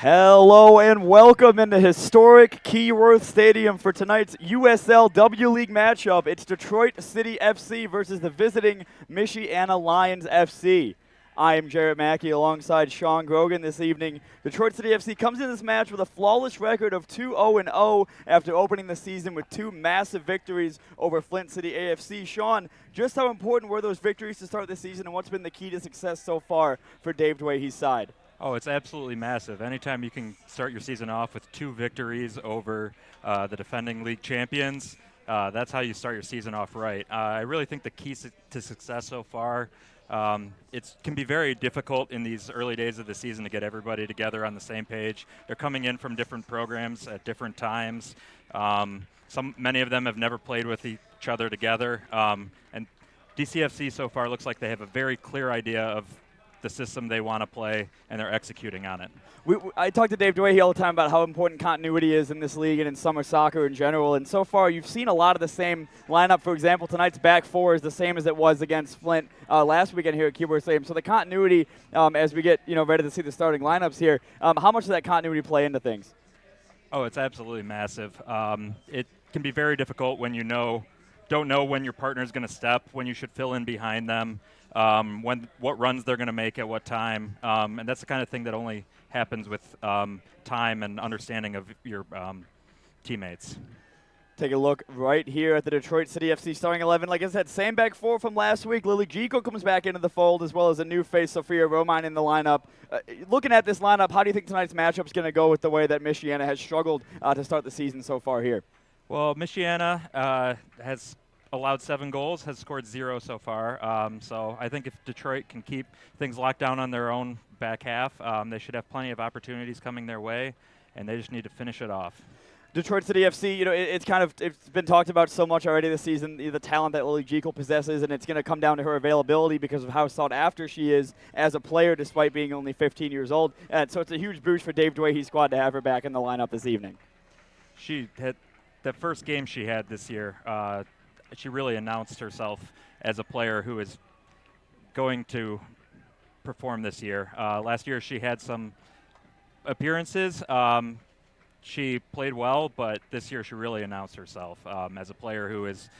Hello and welcome into historic Keyworth Stadium for tonight's USL W League matchup. It's Detroit City FC versus the visiting Michiana Lions FC. I am Jarrett Mackey alongside Sean Grogan this evening. Detroit City FC comes into this match with a flawless record of 2-0-0 after opening the season with two massive victories over Flint City AFC. Sean, just how important were those victories to start the season, and what's been the key to success so far for Dave Dwayhe's side? Oh, it's absolutely massive. Anytime you can start your season off with two victories over the defending league champions, that's how you start your season off right. I really think the key to success so far, it can be very difficult in these early days of the season to get everybody together on the same page. They're coming in from different programs at different times. Many of them have never played with each other together. And DCFC so far looks like they have a very clear idea of the system they want to play, and they're executing on it. I talk to Dave Dwayhe all the time about how important continuity is in this league and in summer soccer in general, and so far you've seen a lot of the same lineup. For example, tonight's back four is the same as it was against Flint last weekend here at Keyworth Stadium. So the continuity, as we get ready to see the starting lineups here, how much does that continuity play into things? Oh, it's absolutely massive. It can be very difficult when you don't know when your partner is going to step, when you should fill in behind them, what runs they're going to make at what time, and that's the kind of thing that only happens with time and understanding of your teammates. Take a look right here at the Detroit City FC starting 11. Like I said, same back four from last week. Lily Gico comes back into the fold, as well as a new face, Sophia Romine, in the lineup. Looking at this lineup, how do you think tonight's matchup is going to go with the way that Michiana has struggled to start the season so far here? Well, Michiana has allowed 7 goals, has scored 0 so far. So I think if Detroit can keep things locked down on their own back half, they should have plenty of opportunities coming their way, and they just need to finish it off. Detroit City FC, it's been talked about so much already this season, the talent that Lily Jekyll possesses, and it's going to come down to her availability because of how sought after she is as a player, despite being only 15 years old. And so it's a huge boost for Dave Dwayhe's squad to have her back in the lineup this evening. She had that first game she had this year. She really announced herself as a player who is going to perform this year. Last year she had some appearances. She played well, but this year she really announced herself as a player who is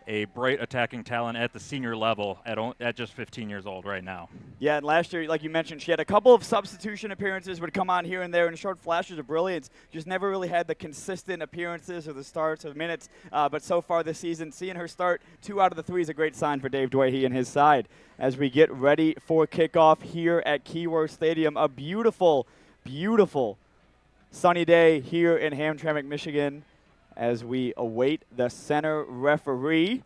a bright attacking talent at the senior level at just 15 years old right now. Yeah, and last year, like you mentioned, she had a couple of substitution appearances, would come on here and there in short flashes of brilliance. Just never really had the consistent appearances or the starts or minutes. But so far this season, seeing her start 2 out of the 3 is a great sign for Dave Dwayhe and his side. As we get ready for kickoff here at Keyworth Stadium, a beautiful, beautiful sunny day here in Hamtramck, Michigan, as we await the center referee.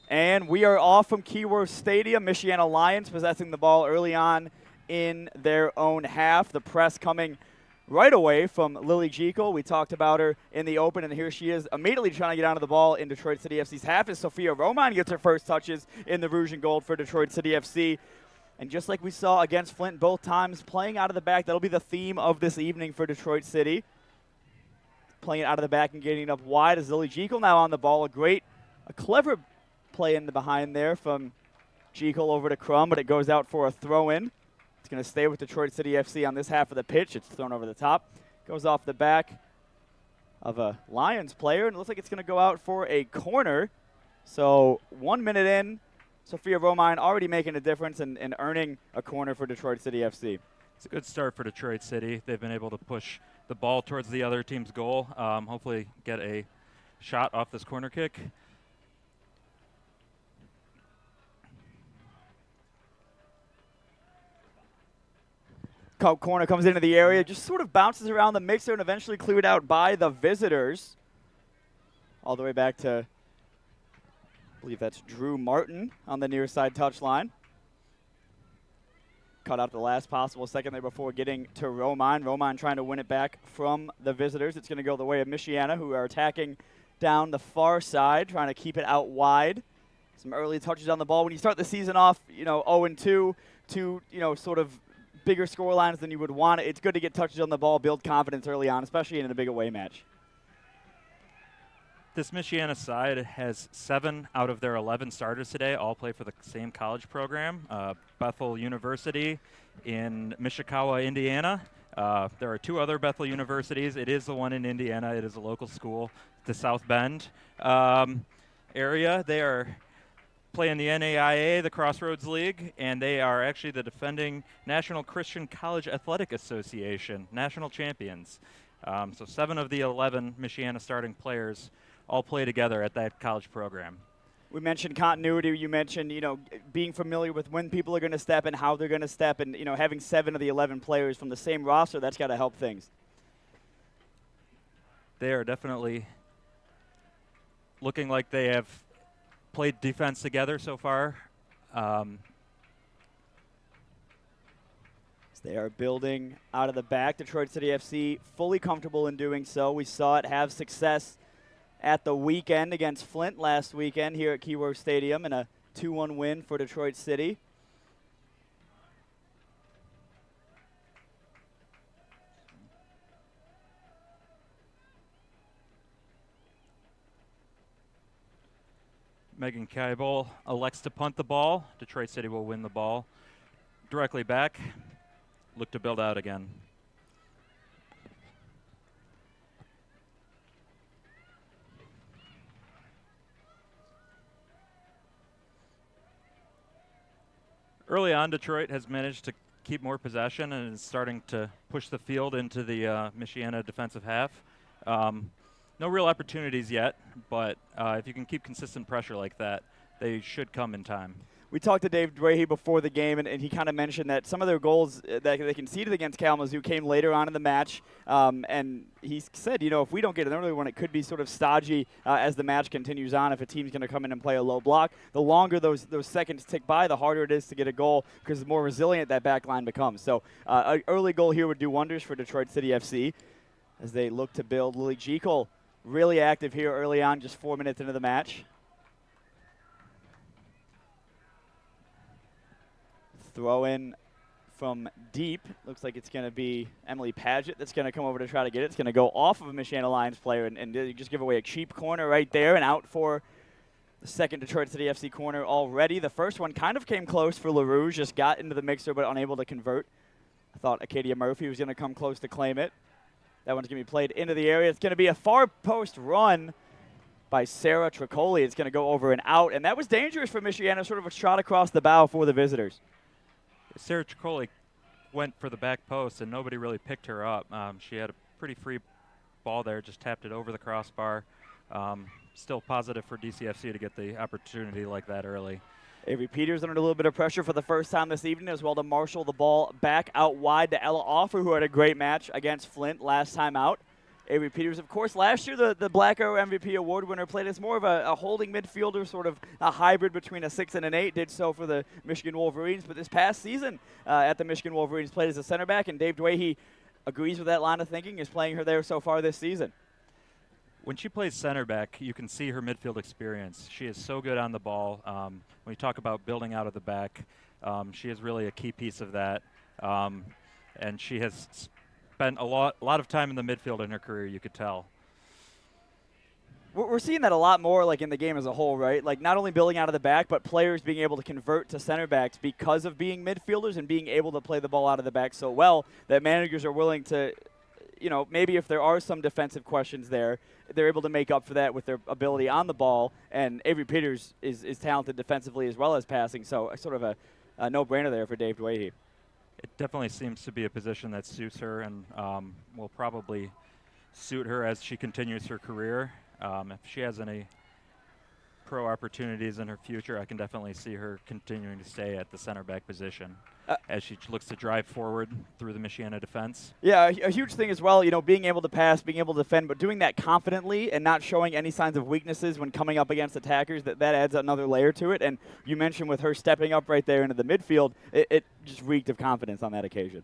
And we are off from Keyworth Stadium. Michiana Lions possessing the ball early on in their own half. The press coming right away from Lily Jekyll. We talked about her in the open, and here she is immediately trying to get onto the ball in Detroit City FC's half as Sophia Romine gets her first touches in the Rouge and Gold for Detroit City FC. And just like we saw against Flint both times, playing out of the back, that'll be the theme of this evening for Detroit City. Playing it out of the back and getting it up wide as Lily Jekyll now on the ball. A clever play in the behind there from Jekyll over to Crum, but it goes out for a throw-in. It's going to stay with Detroit City FC on this half of the pitch. It's thrown over the top. Goes off the back of a Lions player, and it looks like it's going to go out for a corner. So 1 minute in, Sophia Romine already making a difference and earning a corner for Detroit City FC. It's a good start for Detroit City. They've been able to push the ball towards the other team's goal, hopefully get a shot off this corner kick. Corner comes into the area, just sort of bounces around the mixer and eventually cleared out by the visitors. All the way back to, I believe that's Drew Martin on the near side touchline. Cut out the last possible second there before getting to Romine. Romine trying to win it back from the visitors. It's going to go the way of Michiana, who are attacking down the far side, trying to keep it out wide. Some early touches on the ball. When you start the season off, 0-2, sort of bigger score lines than you would want, it's good to get touches on the ball, build confidence early on, especially in a big away match. This Michiana side has 7 out of their 11 starters today all play for the same college program, Bethel University in Mishikawa, Indiana. There are 2 other Bethel universities. It is the one in Indiana. It is a local school, the South Bend area. They are playing the NAIA, the Crossroads League, and they are actually the defending National Christian College Athletic Association national champions. So 7 of the 11 Michiana starting players all play together at that college program. We mentioned continuity. You mentioned, being familiar with when people are going to step and how they're going to step, and, having 7 of the 11 players from the same roster, that's got to help things. They are definitely looking like they have played defense together so far. They are building out of the back. Detroit City FC fully comfortable in doing so. We saw it have success at the weekend against Flint last weekend here at Keyworth Stadium in a 2-1 win for Detroit City. Megan Kaibel elects to punt the ball. Detroit City will win the ball. Directly back, look to build out again. Early on, Detroit has managed to keep more possession and is starting to push the field into the Michiana defensive half. No real opportunities yet, but if you can keep consistent pressure like that, they should come in time. We talked to Dave Dwahey before the game, and he kind of mentioned that some of their goals that they conceded against Kalamazoo came later on in the match. And he said, if we don't get an early one, it could be sort of stodgy as the match continues on. If a team's going to come in and play a low block, the longer those seconds tick by, the harder it is to get a goal because the more resilient that back line becomes. So an early goal here would do wonders for Detroit City FC as they look to build. Lily Jekyll really active here early on, just 4 minutes into the match. Throw in from deep. Looks like it's going to be Emily Paget that's going to come over to try to get it. It's going to go off of a Michiana Lions player and just give away a cheap corner right there and out for the second Detroit City FC corner already. The first one kind of came close for Rouge, just got into the mixer but unable to convert. I thought Acadia Murphy was going to come close to claim it. That one's going to be played into the area. It's going to be a far post run by Sarah Tricoli. It's going to go over and out, and that was dangerous for Michiana, sort of a shot across the bow for the visitors. Sarah Tricoli went for the back post, and nobody really picked her up. She had a pretty free ball there, just tapped it over the crossbar. Still positive for DCFC to get the opportunity like that early. Avery Peters under a little bit of pressure for the first time this evening, as well to marshal the ball back out wide to Ella Offer, who had a great match against Flint last time out. Avery Peters, of course, last year the Black Arrow MVP award winner, played as more of a holding midfielder, sort of a hybrid between a 6 and an 8, did so for the Michigan Wolverines. But this past season at the Michigan Wolverines played as a center back, and Dave Dwahey agrees with that line of thinking, is playing her there so far this season. When she plays center back, you can see her midfield experience. She is so good on the ball. When you talk about building out of the back, she is really a key piece of that. And she has spent a lot of time in the midfield in her career, you could tell. We're seeing that a lot more, like in the game as a whole, right? Like not only building out of the back, but players being able to convert to center backs because of being midfielders and being able to play the ball out of the back so well that managers are willing to, maybe if there are some defensive questions there, they're able to make up for that with their ability on the ball. And Avery Peters is talented defensively as well as passing, so sort of a no-brainer there for Dave Dwahey. It definitely seems to be a position that suits her and will probably suit her as she continues her career. If she has any pro opportunities in her future, I can definitely see her continuing to stay at the center back position as she looks to drive forward through the Michiana defense. Yeah, a huge thing as well, being able to pass, being able to defend, but doing that confidently and not showing any signs of weaknesses when coming up against attackers, that adds another layer to it. And you mentioned with her stepping up right there into the midfield, it just reeked of confidence on that occasion.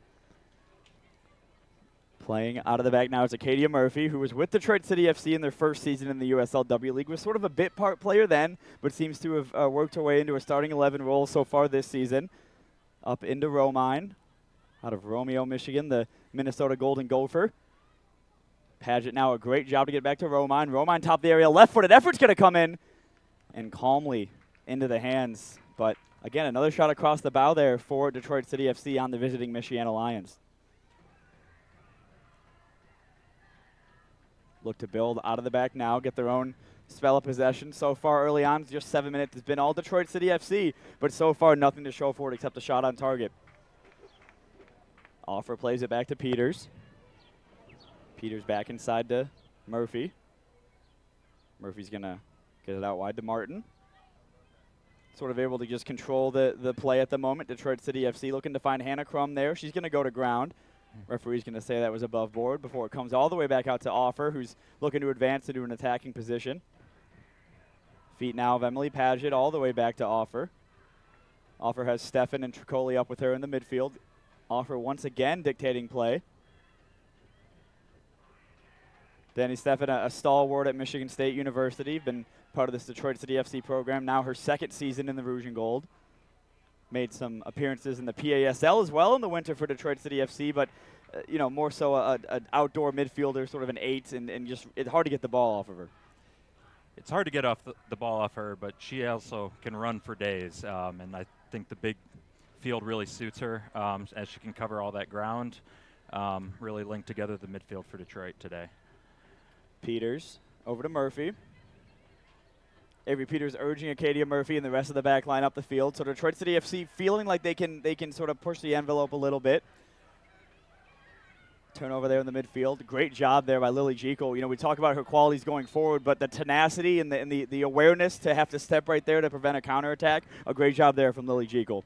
Playing out of the back now is Acadia Murphy, who was with Detroit City FC in their first season in the USL W League. Was sort of a bit part player then, but seems to have worked her way into a starting 11 role so far this season. Up into Romine, out of Romeo, Michigan, the Minnesota Golden Gopher. Paget now a great job to get back to Romine. Romine top of the area, left-footed effort's going to come in and calmly into the hands. But again, another shot across the bow there for Detroit City FC on the visiting Michiana Lions. Look to build out of the back now, get their own spell of possession. So far early on, just 7 minutes, it's been all Detroit City FC, but so far nothing to show for it except a shot on target. Offer plays it back to Peters. Peters back inside to Murphy. Murphy's going to get it out wide to Martin. Sort of able to just control the play at the moment. Detroit City FC looking to find Hannah Crum there. She's going to go to ground. Referee's going to say that was above board before it comes all the way back out to Offer, who's looking to advance into an attacking position. Feet now of Emily Paget all the way back to Offer. Offer has Stefan and Tricoli up with her in the midfield. Offer once again dictating play. Danny Stefan, a stalwart at Michigan State University, been part of this Detroit City FC program, now her second season in the Rouge and Gold. Made some appearances in the PASL as well in the winter for Detroit City FC, but more so an outdoor midfielder, sort of an 8, and just it's hard to get the ball off of her. It's hard to get off the ball off her, but she also can run for days, and I think the big field really suits her as she can cover all that ground, really link together the midfield for Detroit today. Peters over to Murphy. Avery Peters urging Acadia Murphy and the rest of the back line up the field. So Detroit City FC feeling like they can sort of push the envelope a little bit. Turnover there in the midfield. Great job there by Lily Jekyll. We talk about her qualities going forward, but the tenacity and the awareness to have to step right there to prevent a counterattack, a great job there from Lily Jekyll.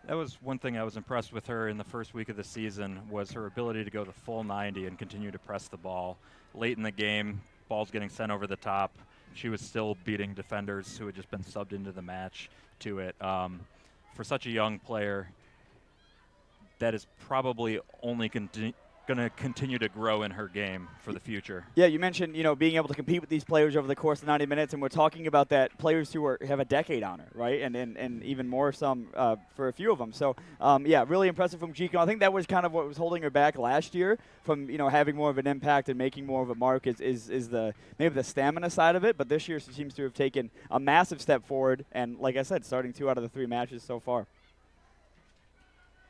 That was one thing I was impressed with her in the first week of the season, was her ability to go the full 90 and continue to press the ball. Late in the game, ball's getting sent over the top. She was still beating defenders who had just been subbed into the match to it. For such a young player, that is probably only going to continue to grow in her game for the future. Yeah, you mentioned, being able to compete with these players over the course of 90 minutes, and we're talking about that players who have a decade on her, right? And even more some for a few of them. So, yeah, really impressive from Chico. I think that was kind of what was holding her back last year from, having more of an impact and making more of a mark is maybe the stamina side of it. But this year she seems to have taken a massive step forward, and like I said, starting 2 out of the 3 matches so far.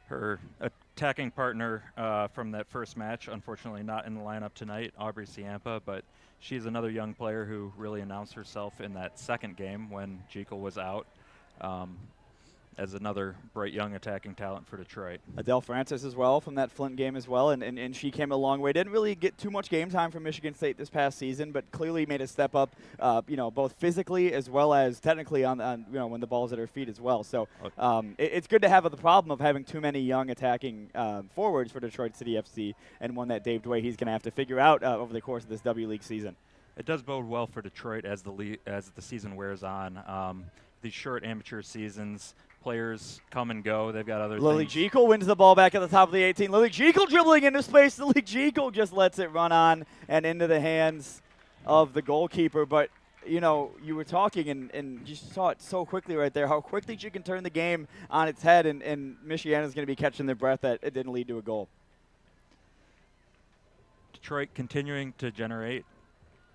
Her attacking partner from that first match, unfortunately not in the lineup tonight, Aubrey Ciampa, but she's another young player who really announced herself in that second game when Jekyll was out as another bright young attacking talent for Detroit. Adele Francis as well from that Flint game as well, and she came a long way. Didn't really get too much game time from Michigan State this past season, but clearly made a step up, both physically as well as technically on when the ball's at her feet as well. So it's good to have the problem of having too many young attacking forwards for Detroit City FC, and one that Dave Dway he's going to have to figure out over the course of this W League season. It does bode well for Detroit as the season wears on. These short amateur seasons, players come and go. They've got other Lily things. Jekyll wins the ball back at the top of the 18. Lily Jekyll dribbling into space. Lily Jekyll just lets it run on and into the hands of the goalkeeper. But, you were talking and you saw it so quickly right there, how quickly she can turn the game on its head, and Michiana's going to be catching their breath that it didn't lead to a goal. Detroit continuing to generate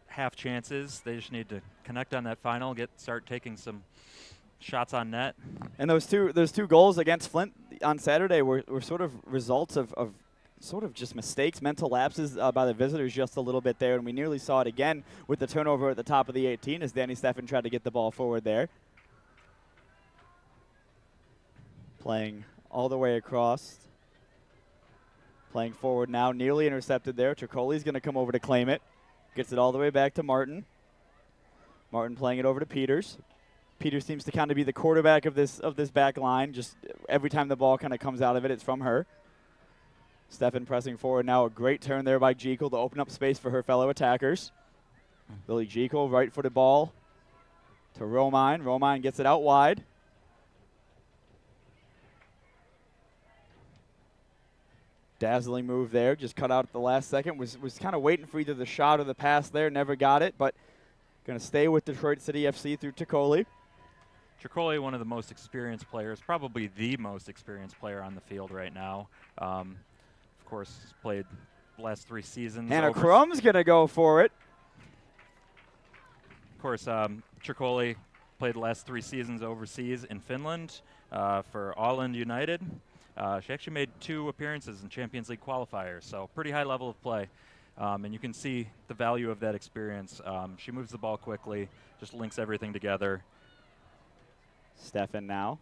half chances. They just need to connect on that final, start taking some shots on net. And those two goals against Flint on Saturday were sort of results of sort of just mistakes, mental lapses by the visitors just a little bit there, and we nearly saw it again with the turnover at the top of the 18 as Danny Stefan tried to get the ball forward there. Playing all the way across. Playing forward now, nearly intercepted there. Tricoli's going to come over to claim it. Gets it all the way back to Martin. Martin playing it over to Peters. Peters seems to kind of be the quarterback of this back line. Just every time the ball kind of comes out of it, it's from her. Stefan pressing forward now. A great turn there by Jekyll to open up space for her fellow attackers. Lily Jekyll, right-footed ball to Romine. Romine gets it out wide. Dazzling move there. Just cut out at the last second. Was kind of waiting for either the shot or the pass there. Never got it, but going to stay with Detroit City FC through Tricoli. Tricoli, one of the most experienced players, probably the most experienced player on the field right now. Of course, he's played the last 3 seasons. Hannah Crum's going to go for it. Of course, Tricoli played the last 3 seasons overseas in Finland for Åland United. She actually made 2 appearances in Champions League qualifiers, so pretty high level of play. And you can see the value of that experience. She moves the ball quickly, just links everything together. Stefan now.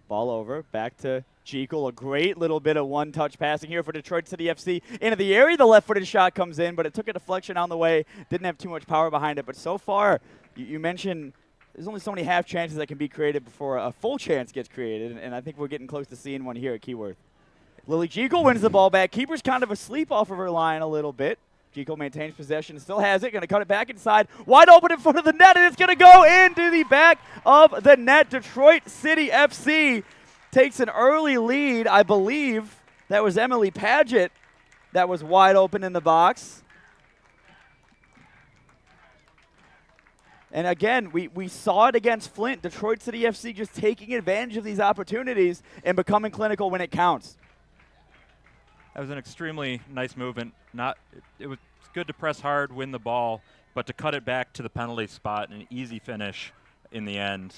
Ball over, back to Jekyll. A great little bit of one-touch passing here for Detroit City FC. Into the area, the left-footed shot comes in, but it took a deflection on the way. Didn't have too much power behind it. But so far, you mentioned there's only so many half chances that can be created before a full chance gets created, and I think we're getting close to seeing one here at Keyworth. Lily Jekyll wins the ball back. Keeper's kind of asleep off of her line a little bit. Jekyll maintains possession, still has it, going to cut it back inside. Wide open in front of the net, and it's going to go into the back of the net. Detroit City FC takes an early lead. I believe that was Emily Paget that was wide open in the box. And again, we saw it against Flint. Detroit City FC just taking advantage of these opportunities and becoming clinical when it counts. That was an extremely nice movement. It was good to press hard, win the ball, but to cut it back to the penalty spot and an easy finish in the end.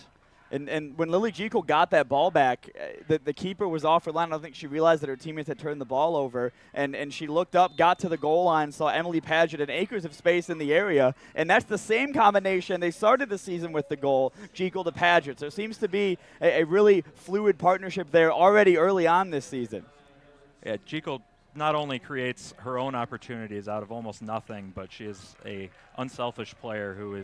And when Lily Jekyll got that ball back, the keeper was off her line. I don't think she realized that her teammates had turned the ball over. And she looked up, got to the goal line, saw Emily Paget and acres of space in the area. And that's the same combination. They started the season with the goal, Jekyll to Paget. So it seems to be a really fluid partnership there already early on this season. Yeah, Jekyll not only creates her own opportunities out of almost nothing, but she is a unselfish player who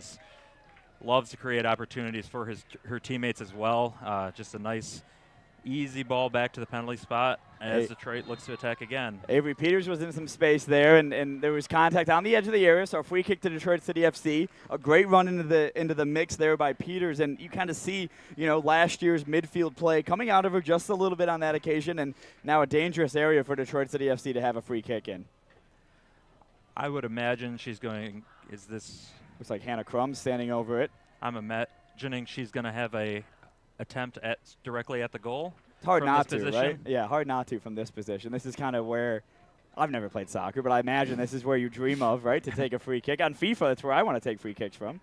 loves to create opportunities for her teammates as well. Just a nice, easy ball back to the penalty spot as Detroit looks to attack again. Avery Peters was in some space there, and there was contact on the edge of the area, so a free kick to Detroit City FC. A great run into the mix there by Peters, and you kind of see, last year's midfield play coming out of her just a little bit on that occasion, and now a dangerous area for Detroit City FC to have a free kick in. I would imagine she's going, Looks like Hannah Crum standing over it. I'm imagining she's going to have a attempt directly at the goal. It's hard not to, position. right? Yeah, hard not to from this position. This is kind of where I've never played soccer, but I imagine this is where you dream of, right, to take a free kick. On FIFA, that's where I want to take free kicks from.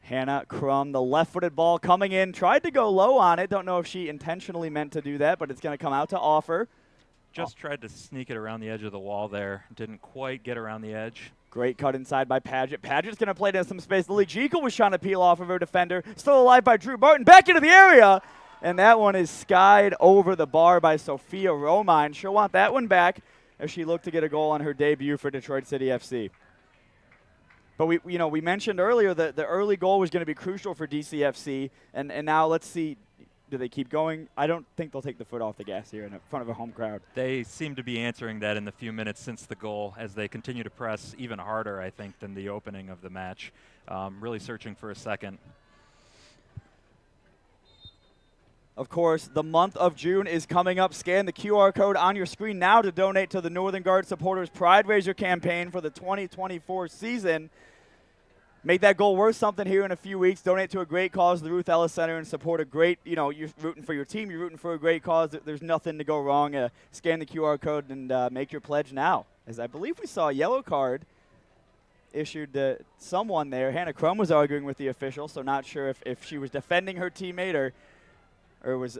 Hannah Crum, the left-footed ball coming in, tried to go low on it. Don't know if she intentionally meant to do that, but it's going to come out to offer. Just tried to sneak it around the edge of the wall there. Didn't quite get around the edge. Great cut inside by Paget. Paget's going to play down some space. Lily Jekyll was trying to peel off of her defender. Still alive by Drew Barton. Back into the area. And that one is skied over the bar by Sophia Romine. She'll want that one back as she looked to get a goal on her debut for Detroit City FC. But we mentioned earlier that the early goal was going to be crucial for DCFC. And now let's see. Do they keep going? I don't think they'll take the foot off the gas here in front of a home crowd. They seem to be answering that in the few minutes since the goal as they continue to press even harder, I think, than the opening of the match. Really searching for a second. Of course, the month of June is coming up. Scan the QR code on your screen now to donate to the Northern Guard Supporters Pride Raiser campaign for the 2024 season. Make that goal worth something here in a few weeks. Donate to a great cause, the Ruth Ellis Center, and support a great, you're rooting for your team, you're rooting for a great cause. There's nothing to go wrong. Scan the QR code and make your pledge now. As I believe we saw a yellow card issued to someone there. Hannah Crum was arguing with the official, so not sure if she was defending her teammate or was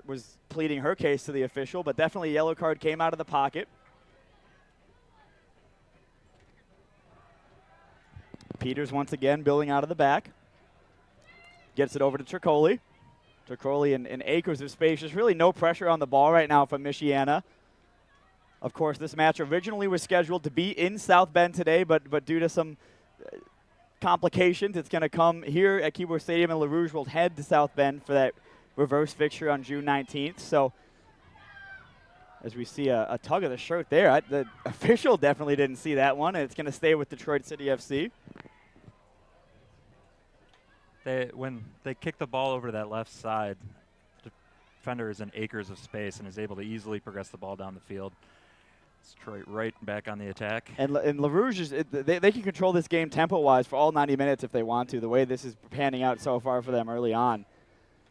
pleading her case to the official, but definitely a yellow card came out of the pocket. Peters once again building out of the back. Gets it over to Tricoli. Tricoli in acres of space. There's really no pressure on the ball right now from Michiana. Of course, this match originally was scheduled to be in South Bend today, but due to some complications, it's going to come here at Keyworth Stadium, and Rouge will head to South Bend for that reverse fixture on June 19th. So as we see a tug of the shirt there, the official definitely didn't see that one, and it's going to stay with Detroit City FC. When they kick the ball over to that left side, the defender is in acres of space and is able to easily progress the ball down the field. Detroit right back on the attack. And LaRouge, they can control this game tempo-wise for all 90 minutes if they want to, the way this is panning out so far for them early on.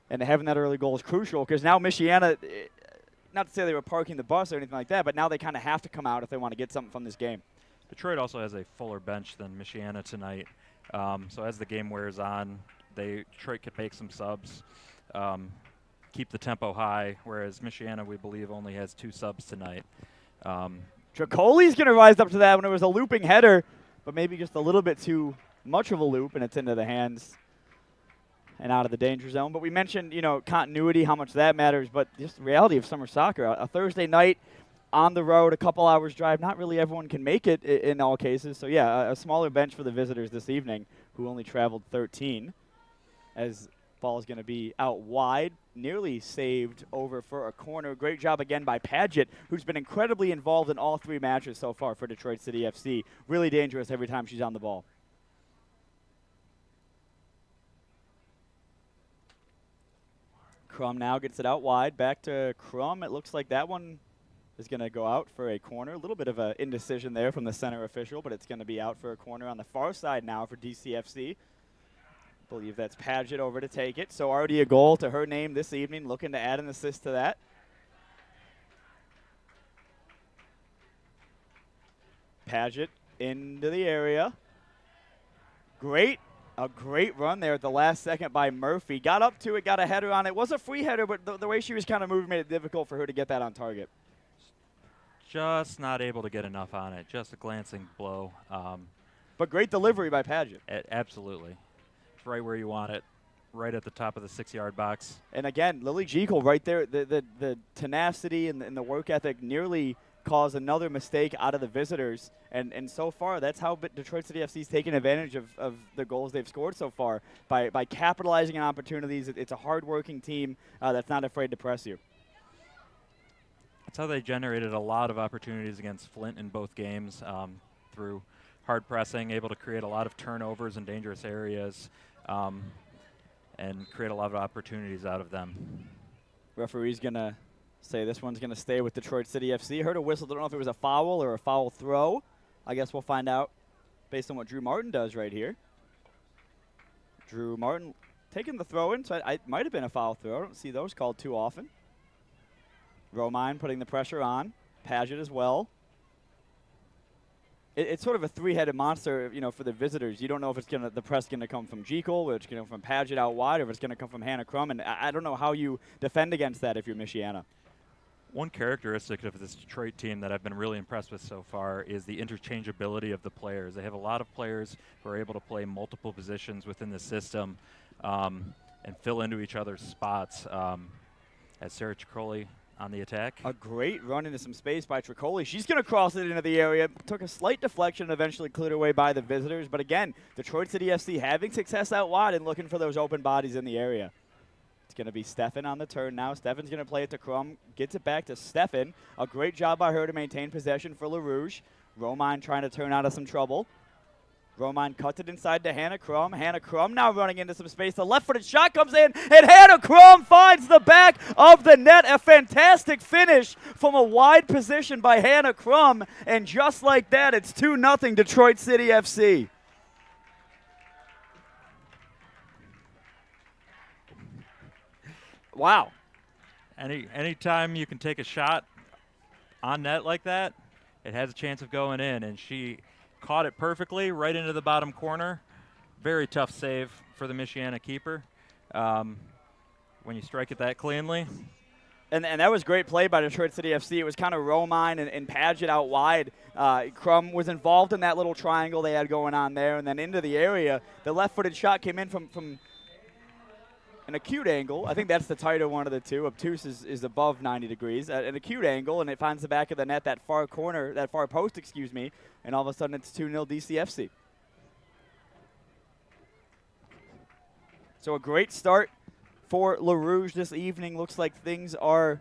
And having that early goal is crucial because now Michiana, not to say they were parking the bus or anything like that, but now they kind of have to come out if they want to get something from this game. Detroit also has a fuller bench than Michiana tonight. So as the game wears on, Detroit could make some subs, keep the tempo high, whereas Michiana, we believe, only has 2 subs tonight. Tricoli's going to rise up to that when it was a looping header, but maybe just a little bit too much of a loop, and it's into the hands and out of the danger zone. But we mentioned, continuity, how much that matters, but just the reality of summer soccer. A Thursday night on the road, a couple hours drive, not really everyone can make it in all cases. So, yeah, a smaller bench for the visitors this evening, who only traveled 13, as ball is going to be out wide, nearly saved over for a corner. Great job again by Padgett, who's been incredibly involved in all 3 matches so far for Detroit City FC. Really dangerous every time she's on the ball. Crum now gets it out wide. Back to Crum. It looks like that one is going to go out for a corner. A little bit of an indecision there from the center official, but it's going to be out for a corner on the far side now for DCFC. I believe that's Padgett over to take it. So already a goal to her name this evening, looking to add an assist to that. Padgett into the area. A great run there at the last second by Murphy. Got up to it, got a header on it. It was a free header, but the way she was kind of moving made it difficult for her to get that on target. Just not able to get enough on it. Just a glancing blow. But great delivery by Padgett. Absolutely. It's right where you want it, right at the top of the 6-yard box. And again, Lily Jekyll right there, the tenacity and the work ethic nearly caused another mistake out of the visitors. And so far, that's how Detroit City FC's taken advantage of the goals they've scored so far, by capitalizing on opportunities. It's a hard-working team that's not afraid to press you. That's how they generated a lot of opportunities against Flint in both games, through hard pressing, able to create a lot of turnovers in dangerous areas, and create a lot of opportunities out of them. Referee's going to say this one's going to stay with Detroit City FC. Heard a whistle. Don't know if it was a foul or a foul throw. I guess we'll find out based on what Drew Martin does right here. Drew Martin taking the throw in, so it might have been a foul throw. I don't see those called too often. Romine putting the pressure on. Padgett as well. It's sort of a 3-headed monster, for the visitors. You don't know if it's the press going to come from Jekyll, or it's going to come from Padgett out wide, or if it's going to come from Hannah Crum. And I don't know how you defend against that if you're Michiana. One characteristic of this Detroit team that I've been really impressed with so far is the interchangeability of the players. They have a lot of players who are able to play multiple positions within the system, and fill into each other's spots. As Sarah Tricoli on the attack. A great run into some space by Tricoli. She's going to cross it into the area. Took a slight deflection, eventually cleared away by the visitors. But again, Detroit City FC having success out wide and looking for those open bodies in the area. It's going to be Steffen on the turn now. Steffen's going to play it to Crum. Gets it back to Steffen. A great job by her to maintain possession for Rouge. Romine trying to turn out of some trouble. Romine cuts it inside to Hannah Crum. Hannah Crum now running into some space. The left-footed shot comes in, and Hannah Crum finds the back of the net. A fantastic finish from a wide position by Hannah Crum. And just like that, it's 2-0 Detroit City FC. Wow. Anytime you can take a shot on net like that, it has a chance of going in, and she caught it perfectly right into the bottom corner. Very tough save for the Michiana keeper when you strike it that cleanly. And that was great play by Detroit City FC. It was kind of Romine and Padgett out wide. Crum was involved in that little triangle they had going on there, and then into the area. The left-footed shot came in from an acute angle. I think that's the tighter one of the two. Obtuse is above 90 degrees. An acute angle, and it finds the back of the net, that far corner, that far post, and all of a sudden it's 2-0 DCFC. So a great start for Rouge this evening. Looks like things are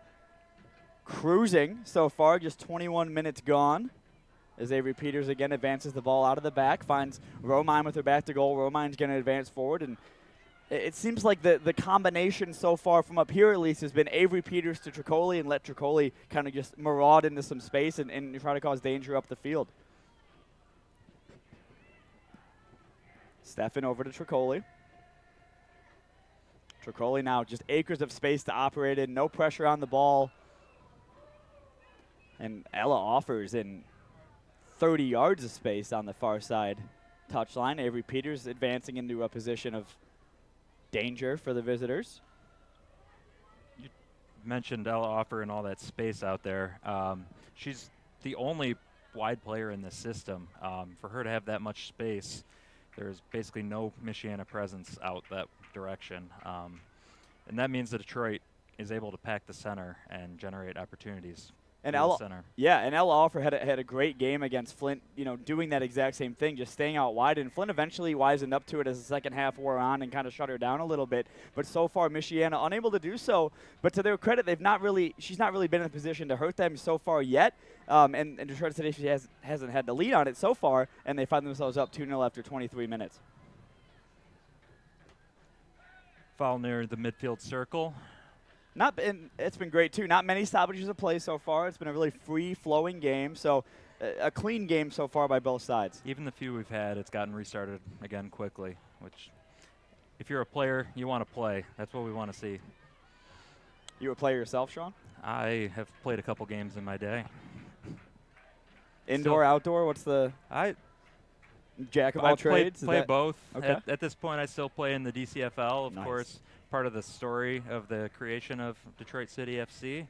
cruising so far. Just 21 minutes gone as Avery Peters again advances the ball out of the back, finds Romine with her back to goal. Romine's going to advance forward, and it seems like the combination so far from up here at least has been Avery Peters to Tricoli, and let Tricoli kind of just maraud into some space and try to cause danger up the field. Steffen over to Tricoli. Tricoli now just acres of space to operate in, no pressure on the ball. And Ella offers in 30 yards of space on the far side touchline. Avery Peters advancing into a position of danger for the visitors. You mentioned Ella Offer and all that space out there. She's the only wide player in this system. For her to have that much space, there's basically no Michiana presence out that direction. And that means that Detroit is able to pack the center and generate opportunities. And center. Yeah, and Ella Offer had a great game against Flint, doing that exact same thing, just staying out wide. And Flint eventually wisened up to it as the second half wore on and kind of shut her down a little bit. But so far, Michiana unable to do so. But to their credit, she's not really been in a position to hurt them so far yet. And Detroit City hasn't had the lead on it so far, and they find themselves up 2-0 after 23 minutes. Foul near the midfield circle. It's been great, too. Not many stoppages of play so far. It's been a really free-flowing game, so a clean game so far by both sides. Even the few we've had, it's gotten restarted again quickly, which if you're a player, you want to play. That's what we want to see. You a player yourself, Sean? I have played a couple games in my day. Indoor, outdoor, what's the jack of all trades? Play both. Okay. At this point, I still play in the DCFL, of Nice. course. Part of the story of the creation of Detroit City FC.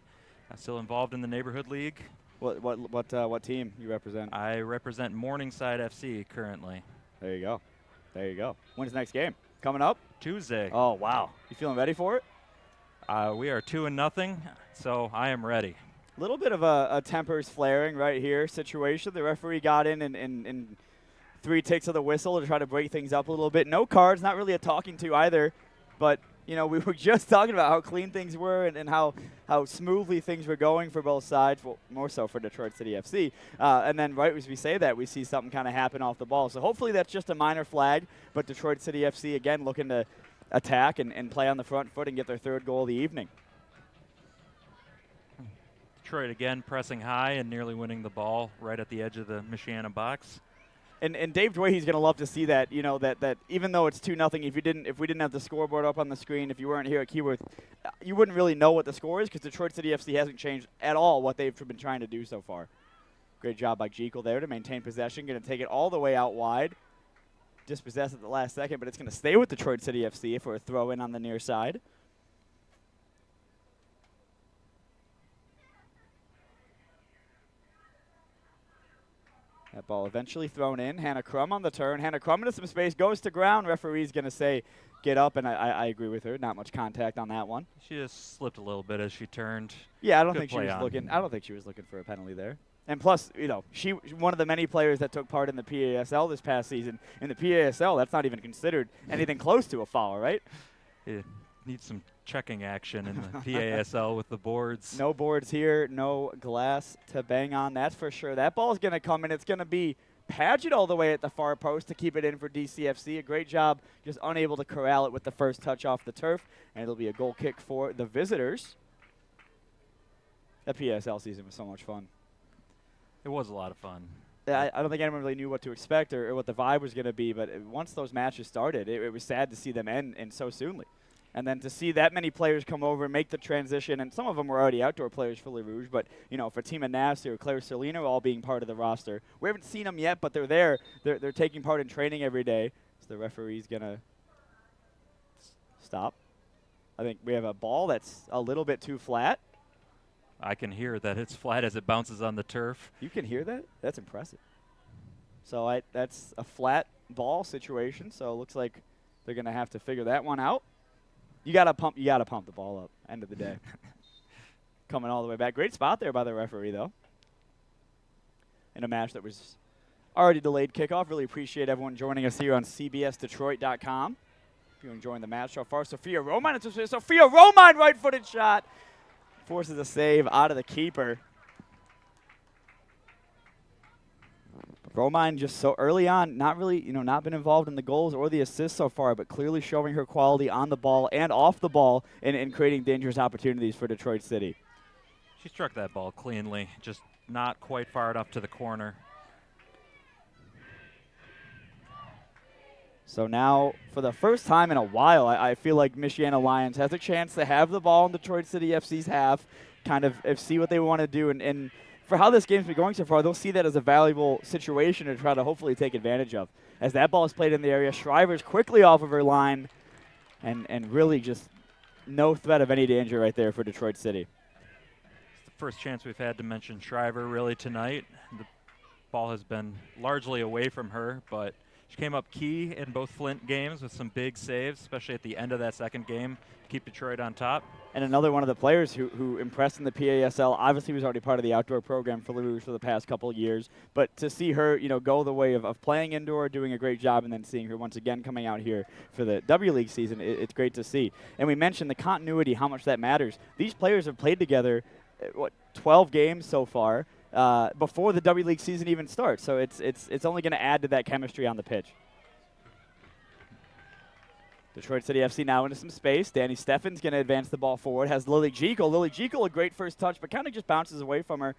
I'm still involved in the neighborhood league. What team you represent? I represent Morningside FC currently. There you go. When's the next game? Coming up? Tuesday. Oh, wow. You feeling ready for it? We are 2-0, so I am ready. A little bit of a tempers flaring right here situation. The referee got in 3 ticks of the whistle to try to break things up a little bit. No cards, not really a talking to either, but we were just talking about how clean things were and how smoothly things were going for both sides, well, more so for Detroit City FC. And then right as we say that, we see something kind of happen off the ball. So hopefully that's just a minor flag, but Detroit City FC, again, looking to attack and play on the front foot and get their 3rd goal of the evening. Detroit again pressing high and nearly winning the ball right at the edge of the Michiana box. And Dave Dwayhe's going to love to see that, that even though it's 2-0, if we didn't have the scoreboard up on the screen, if you weren't here at Keyworth, you wouldn't really know what the score is because Detroit City FC hasn't changed at all what they've been trying to do so far. Great job by Jekyll there to maintain possession. Going to take it all the way out wide. Dispossessed at the last second, but it's going to stay with Detroit City FC for a throw-in on the near side. That ball eventually thrown in. Hannah Crum on the turn. Hannah Crum into some space, goes to ground. Referee's going to say, get up, and I agree with her. Not much contact on that one. She just slipped a little bit as she turned. Yeah, I don't think she was looking for a penalty there. And plus, she one of the many players that took part in the PASL this past season. In the PASL, that's not even considered anything close to a foul, right? It needs some checking action in the PASL with the boards. No boards here, no glass to bang on, that's for sure. That ball's going to come in. It's going to be Paget all the way at the far post to keep it in for DCFC. A great job, just unable to corral it with the first touch off the turf. And it'll be a goal kick for the visitors. That PASL season was so much fun. It was a lot of fun. I don't think anyone really knew what to expect or what the vibe was going to be, but once those matches started, it was sad to see them end so soonly. And then to see that many players come over and make the transition, and some of them were already outdoor players for Le Rouge, but, for Tima Nasty or Claire Solino all being part of the roster. We haven't seen them yet, but they're there. They're taking part in training every day. So the referee's going to stop. I think we have a ball that's a little bit too flat. I can hear that it's flat as it bounces on the turf. You can hear that? That's impressive. So that's a flat ball situation, so it looks like they're going to have to figure that one out. You gotta pump the ball up. End of the day. Coming all the way back. Great spot there by the referee, though. In a match that was already delayed kickoff. Really appreciate everyone joining us here on CBSDetroit.com. If you're enjoying the match so far, Sophia Romine. It's Sophia Romine, right-footed shot. Forces a save out of the keeper. Romine just so early on, not really, not been involved in the goals or the assists so far, but clearly showing her quality on the ball and off the ball and creating dangerous opportunities for Detroit City. She struck that ball cleanly, just not quite far enough to the corner. So now, for the first time in a while, I feel like Michiana Lions has a chance to have the ball in Detroit City FC's half, kind of see what they want to do, and for how this game's been going so far, they'll see that as a valuable situation to try to hopefully take advantage of. As that ball is played in the area, Shriver's quickly off of her line, and really just no threat of any danger right there for Detroit City. It's the first chance we've had to mention Shriver really tonight. The ball has been largely away from her, but she came up key in both Flint games with some big saves, especially at the end of that second game to keep Detroit on top. And another one of the players who impressed in the PASL, obviously was already part of the outdoor program for Rouge for the past couple of years, but to see her, go the way of playing indoor, doing a great job, and then seeing her once again coming out here for the W League season, it's great to see. And we mentioned the continuity, how much that matters. These players have played together, 12 games so far, before the W League season even starts. So it's only going to add to that chemistry on the pitch. Detroit City FC now into some space. Danny Steffen's going to advance the ball forward. Has Lily Jekyll. Lily Jekyll, a great first touch, but kind of just bounces away from her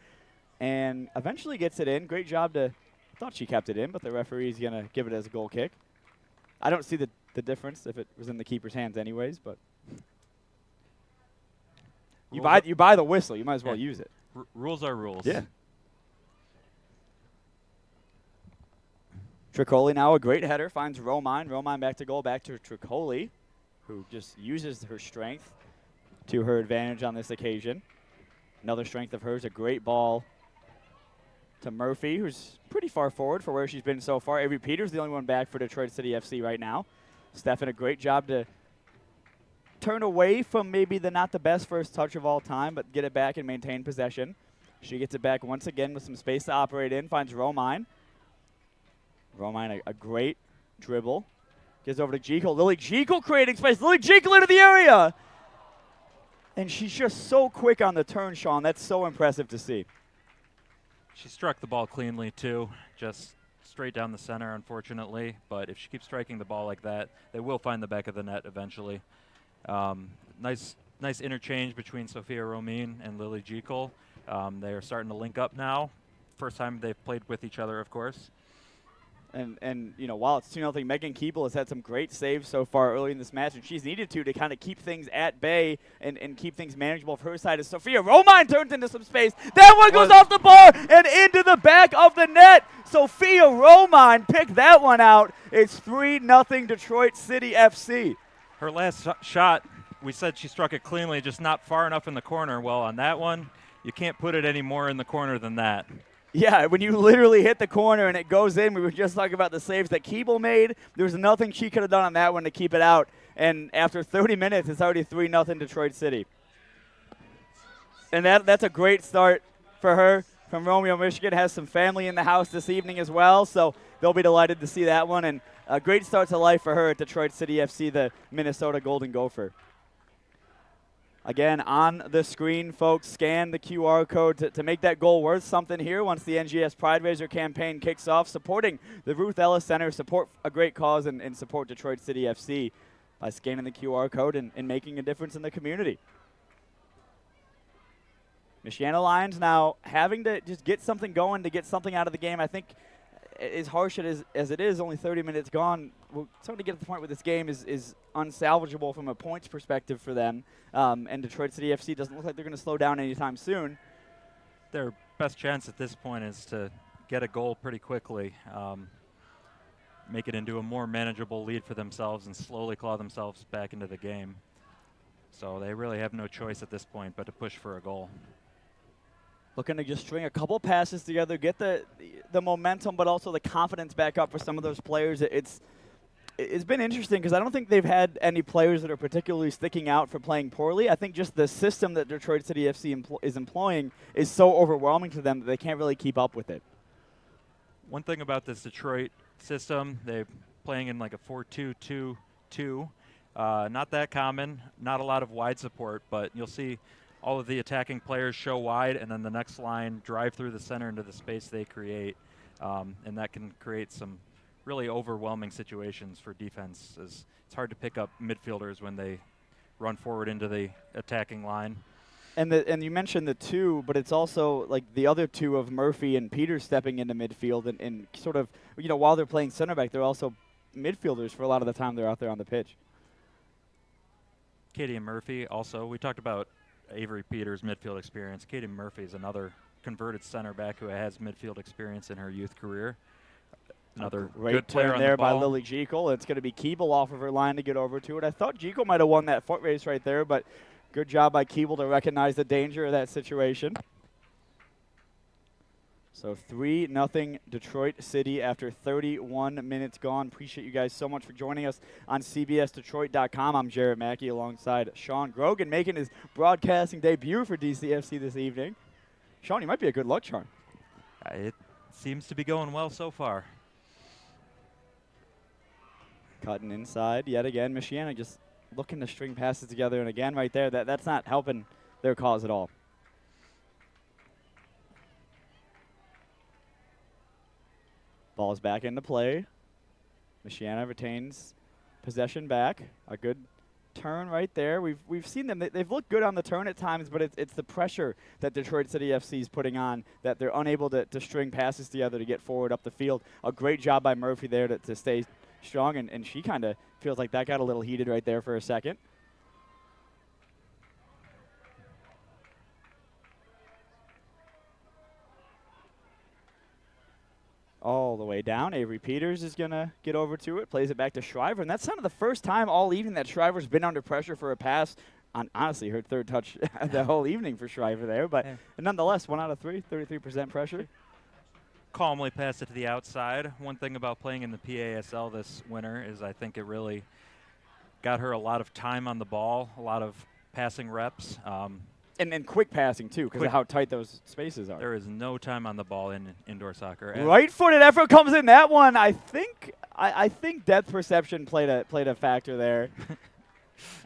and eventually gets it in. Great job to – thought she kept it in, but the referee's going to give it as a goal kick. I don't see the difference if it was in the keeper's hands anyways, but you buy the whistle. You might as well use it. Rules are rules. Yeah. Tricoli now a great header, finds Romine. Romine back to goal, back to Tricoli, who just uses her strength to her advantage on this occasion. Another strength of hers, a great ball to Murphy, who's pretty far forward for where she's been so far. Avery Peters, the only one back for Detroit City FC right now. Stefan, a great job to turn away from maybe not the best first touch of all time, but get it back and maintain possession. She gets it back once again with some space to operate in, finds Romine. Romine, a great dribble. Gives over to Jekyll. Lily Jekyll creating space. Lily Jekyll into the area. And she's just so quick on the turn, Sean. That's so impressive to see. She struck the ball cleanly, too, just straight down the center, unfortunately. But if she keeps striking the ball like that, they will find the back of the net eventually. Nice interchange between Sophia Romine and Lily Jekyll. They are starting to link up now. First time they've played with each other, of course. And while it's 2-0, Megan Keeble has had some great saves so far early in this match, and she's needed to kind of keep things at bay and keep things manageable for her side. As Sophia Romine turns into some space. That one goes off the bar and into the back of the net. Sophia Romine picked that one out. It's 3-0 Detroit City FC. Her last shot, we said she struck it cleanly, just not far enough in the corner. Well, on that one, you can't put it any more in the corner than that. Yeah, when you literally hit the corner and it goes in, we were just talking about the saves that Keeble made. There was nothing she could have done on that one to keep it out. And after 30 minutes, it's already 3-0 Detroit City. And that's a great start for her from Romeo, Michigan. Has some family in the house this evening as well, so they'll be delighted to see that one. And a great start to life for her at Detroit City FC, the Minnesota Golden Gopher. Again, on the screen, folks, scan the QR code to make that goal worth something here once the NGS Pride Raiser campaign kicks off, supporting the Ruth Ellis Center, support a great cause, and support Detroit City FC by scanning the QR code and making a difference in the community. Michiana Lions now having to just get something going to get something out of the game. I think as harsh as it is, only 30 minutes gone, we're starting to get to the point where this game is unsalvageable from a points perspective for them. And Detroit City FC doesn't look like they're going to slow down anytime soon. Their best chance at this point is to get a goal pretty quickly, make it into a more manageable lead for themselves, and slowly claw themselves back into the game. So they really have no choice at this point but to push for a goal. Looking to just string a couple passes together, get the momentum, but also the confidence back up for some of those players. It's been interesting because I don't think they've had any players that are particularly sticking out for playing poorly. I think just the system that Detroit City FC is employing is so overwhelming to them that they can't really keep up with it. One thing about this Detroit system, they're playing in like a 4-2-2-2. Not that common, not a lot of wide support, but you'll see all of the attacking players show wide, and then the next line drive through the center into the space they create, and that can create some really overwhelming situations for defense. It's hard to pick up midfielders when they run forward into the attacking line. And you mentioned the two, but it's also like the other two of Murphy and Peters stepping into midfield and sort of, while they're playing center back, they're also midfielders for a lot of the time they're out there on the pitch. Katie and Murphy also, we talked about Avery Peters' midfield experience. Katie Murphy is another converted center back who has midfield experience in her youth career. Another good player on there the ball. by Lily Jekyll. It's going to be Keeble off of her line to get over to it. I thought Jekyll might have won that foot race right there, but Good job by Keeble to recognize the danger of that situation. So 3-0 Detroit City after 31 minutes gone. Appreciate you guys so much for joining us on CBSDetroit.com. I'm Jarrett Mackey alongside Sean Grogan, making his broadcasting debut for DCFC this evening. Sean, you might be a good luck charm. It seems to be going well so far. Cutting inside yet again. Michiana just looking to string passes together, and again right there, that's not helping their cause at all. Ball's back into play. Michiana retains possession back. A good turn right there. We've seen them. They've looked good on the turn at times, but it's the pressure that Detroit City FC is putting on that they're unable to string passes together to get forward up the field. A great job by Murphy there to stay strong, and she kind of feels like that got a little heated right there for a second. All the way down. Avery Peters is going to get over to it, plays it back to Shriver, and that's kind of the first time all evening that Shriver's been under pressure for a pass. Honestly, her third touch the whole evening for Shriver there, but nonetheless, 1 out of 3, 33% pressure. Calmly passed it to the outside. One thing about playing in the PASL this winter is I think it really got her a lot of time on the ball, a lot of passing reps. And quick passing, too, because of how tight those spaces are. There is no time on the ball in indoor soccer. Right-footed effort comes in that one. I think depth perception played a factor there.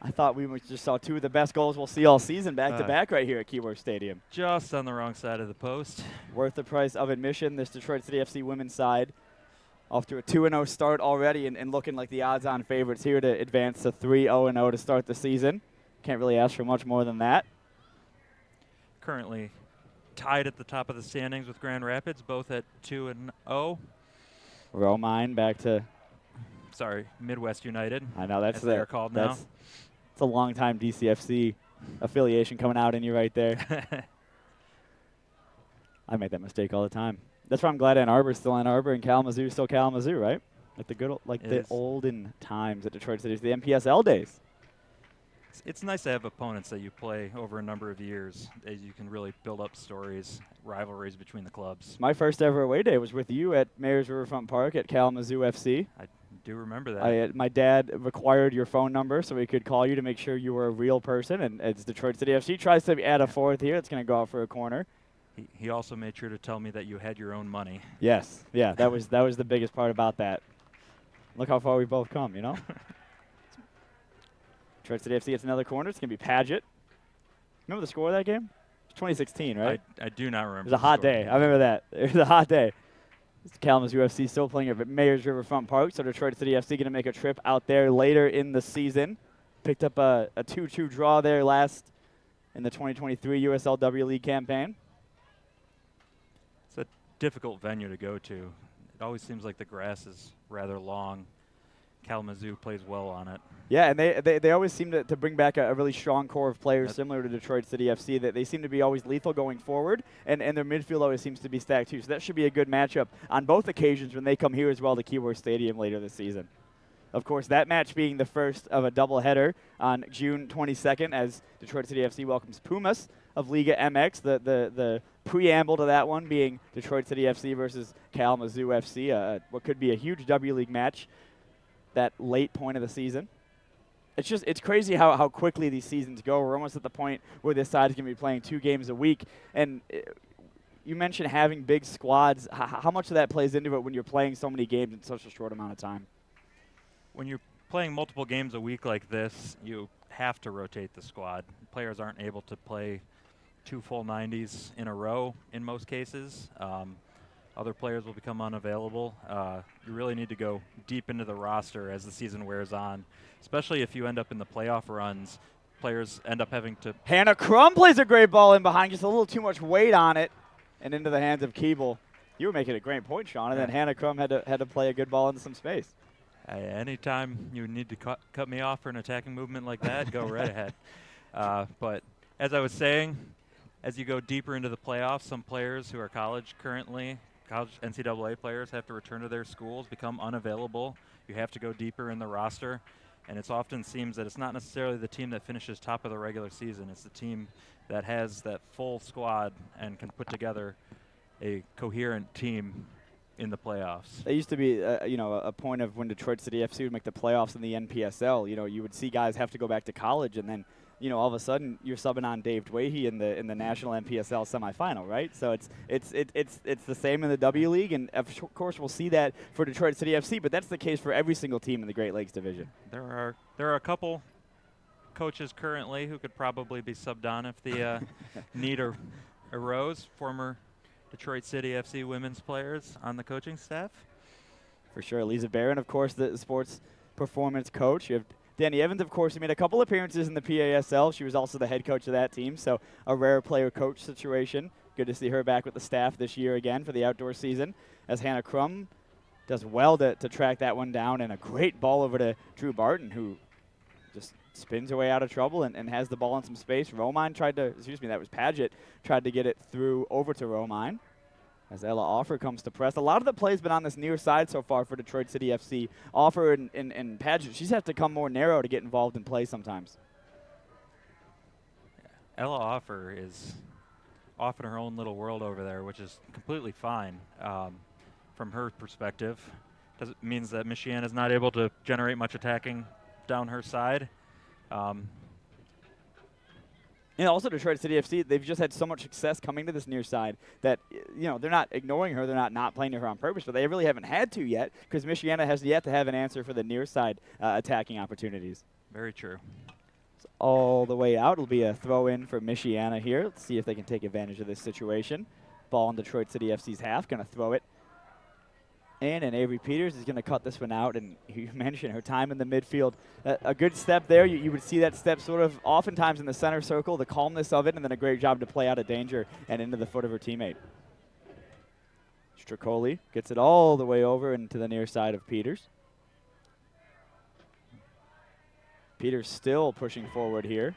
I thought we just saw 2 of the best goals we'll see all season back-to-back right here at Keyworth Stadium. Just on the wrong side of the post. Worth the price of admission, this Detroit City FC women's side. Off to a 2-0 start already and looking like the odds-on favorites here to advance to 3-0-0 to start the season. Can't really ask for much more than that. Currently tied at the top of the standings with Grand Rapids, both at 2-0. Romine back to Midwest United. I know that's as they're called now. It's a long-time DCFC affiliation coming out in you right there. I make that mistake all the time. That's why I'm glad Ann Arbor's still Ann Arbor and Kalamazoo's still Kalamazoo, right? Like the olden times at Detroit City, the MPSL days. It's nice to have opponents that you play over a number of years, as you can really build up stories, rivalries between the clubs. My first ever away day was with you at Mayor's Riverfront Park at Kalamazoo FC. I do remember that. My dad required your phone number so he could call you to make sure you were a real person, and as Detroit City FC tries to add a fourth here, it's going to go out for a corner. He also made sure to tell me that you had your own money. Yes, yeah, that was the biggest part about that. Look how far we've both come, you know? Detroit City FC gets another corner. It's going to be Paget. Remember the score of that game? It was 2016, right? I do not remember. It was a hot day. I remember that. It was a hot day. Kalamazoo UFC still playing at Mayor's Riverfront Park, so Detroit City FC going to make a trip out there later in the season. Picked up a 2-2 draw there last in the 2023 USLW League campaign. It's a difficult venue to go to. It always seems like the grass is rather long. Kalamazoo plays well on it. Yeah, and they always seem to bring back a really strong core of players similar to Detroit City FC. That they seem to be always lethal going forward, and their midfield always seems to be stacked too. So that should be a good matchup on both occasions when they come here as well to Keyworth Stadium later this season. Of course, that match being the first of a doubleheader on June 22nd as Detroit City FC welcomes Pumas of Liga MX. The preamble to that one being Detroit City FC versus Kalamazoo FC, what could be a huge W League match that late point of the season. It's crazy how quickly these seasons go. We're almost at the point where this side is going to be playing 2 games a week. And you mentioned having big squads. How much of that plays into it when you're playing so many games in such a short amount of time? When you're playing multiple games a week like this, you have to rotate the squad. Players aren't able to play 2 full 90s in a row in most cases. Other players will become unavailable. You really need to go deep into the roster as the season wears on, especially if you end up in the playoff runs. Players end up having to... Hannah Crum plays a great ball in behind, just a little too much weight on it, and into the hands of Keeble. You were making a great point, Sean, and then Hannah Crum had to play a good ball into some space. Anytime you need to cut me off for an attacking movement like that, go right ahead. But as I was saying, as you go deeper into the playoffs, some players who are college NCAA players have to return to their schools, become unavailable. You have to go deeper in the roster. And it often seems that it's not necessarily the team that finishes top of the regular season. It's the team that has that full squad and can put together a coherent team in the playoffs. That used to be, a point of when Detroit City FC would make the playoffs in the NPSL. You would see guys have to go back to college, and then, all of a sudden you're subbing on Dave Dwahey in the national NPSL semifinal, right? So it's the same in the W League, and of course we'll see that for Detroit City FC. But that's the case for every single team in the Great Lakes Division. There are a couple coaches currently who could probably be subbed on if the need arose. Former Detroit City FC women's players on the coaching staff. For sure. Lisa Barron, of course, the sports performance coach. You have Danny Evans, of course, who made a couple appearances in the PASL. She was also the head coach of that team, so a rare player-coach situation. Good to see her back with the staff this year again for the outdoor season, as Hannah Crum does well to track that one down, and a great ball over to Drew Barton, who just spins her way out of trouble and has the ball in some space. That was Paget, tried to get it through over to Romine. As Ella Offer comes to press. A lot of the play's been on this near side so far for Detroit City FC. Offer and Paget, she's have to come more narrow to get involved in play sometimes. Ella Offer is off in her own little world over there, which is completely fine from her perspective. Means that Michiana is not able to generate much attacking down her side. And also Detroit City FC, they've just had so much success coming to this near side that, they're not ignoring her. They're not playing to her on purpose, but they really haven't had to yet because Michiana has yet to have an answer for the near side attacking opportunities. Very true. So all the way out. It'll be a throw in for Michiana here. Let's see if they can take advantage of this situation. Ball in Detroit City FC's half. Going to throw it. And Avery Peters is going to cut this one out. And you mentioned her time in the midfield. A good step there. You would see that step sort of oftentimes in the center circle, the calmness of it, and then a great job to play out of danger and into the foot of her teammate. Stracoli gets it all the way over into the near side of Peters. Peters still pushing forward here.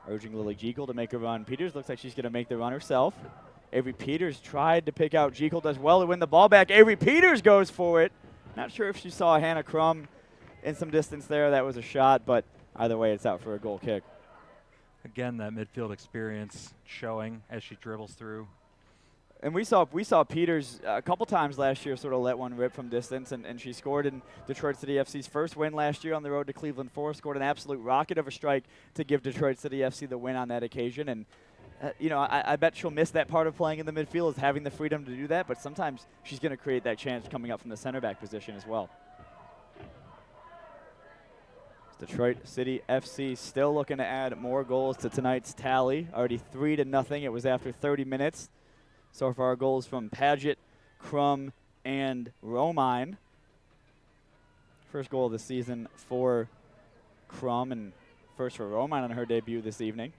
Urging Lily Jekyll to make a run. Peters looks like she's going to make the run herself. Avery Peters tried to pick out Jekyll, does well to win the ball back. Avery Peters goes for it. Not sure if she saw Hannah Crum in some distance there. That was a shot, but either way, it's out for a goal kick. Again, that midfield experience showing as she dribbles through. And we saw Peters a couple times last year sort of let one rip from distance, and she scored in Detroit City FC's first win last year on the road to Cleveland Forest, scored an absolute rocket of a strike to give Detroit City FC the win on that occasion. And I bet she'll miss that part of playing in the midfield, is having the freedom to do that, but sometimes she's going to create that chance coming up from the center back position as well. Detroit City FC still looking to add more goals to tonight's tally. Already 3-0. It was after 30 minutes. So far, goals from Paget, Crum, and Romine. First goal of the season for Crum, and first for Romine on her debut this evening.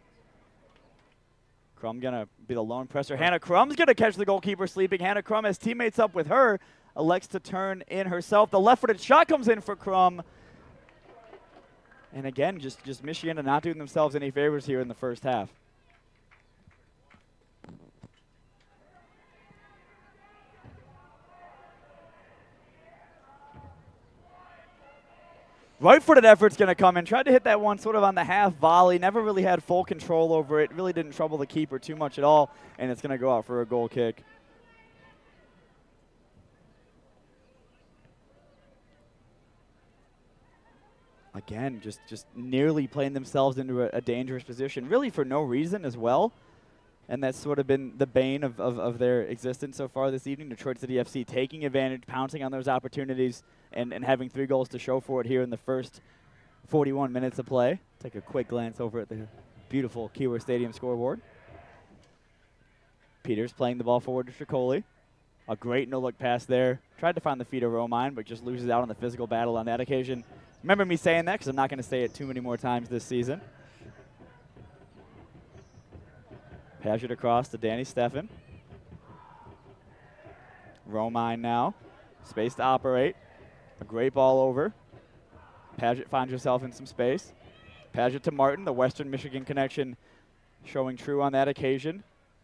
Crum going to be the lone presser. Hannah Crum's going to catch the goalkeeper sleeping. Hannah Crum has teammates up with her. Elects to turn in herself. The left-footed shot comes in for Crum. And again, just Michiana not doing themselves any favors here in the first half. Right-footed effort's going to come in. Tried to hit that one sort of on the half volley. Never really had full control over it. Really didn't trouble the keeper too much at all. And it's going to go out for a goal kick. Again, just nearly playing themselves into a dangerous position, really for no reason as well. And that's sort of been the bane of their existence so far this evening. Detroit City FC taking advantage, pouncing on those opportunities, and having 3 goals to show for it here in the first 41 minutes of play. Take a quick glance over at the beautiful Keyworth Stadium scoreboard. Peters playing the ball forward to Stracoli. A great no-look pass there. Tried to find the feet of Romine, but just loses out on the physical battle on that occasion. Remember me saying that because I'm not going to say it too many more times this season. Pass it across to Danny Steffen. Romine now. Space to operate. A great ball over. Paget finds herself in some space. Paget to Martin, the Western Michigan connection showing true on that occasion.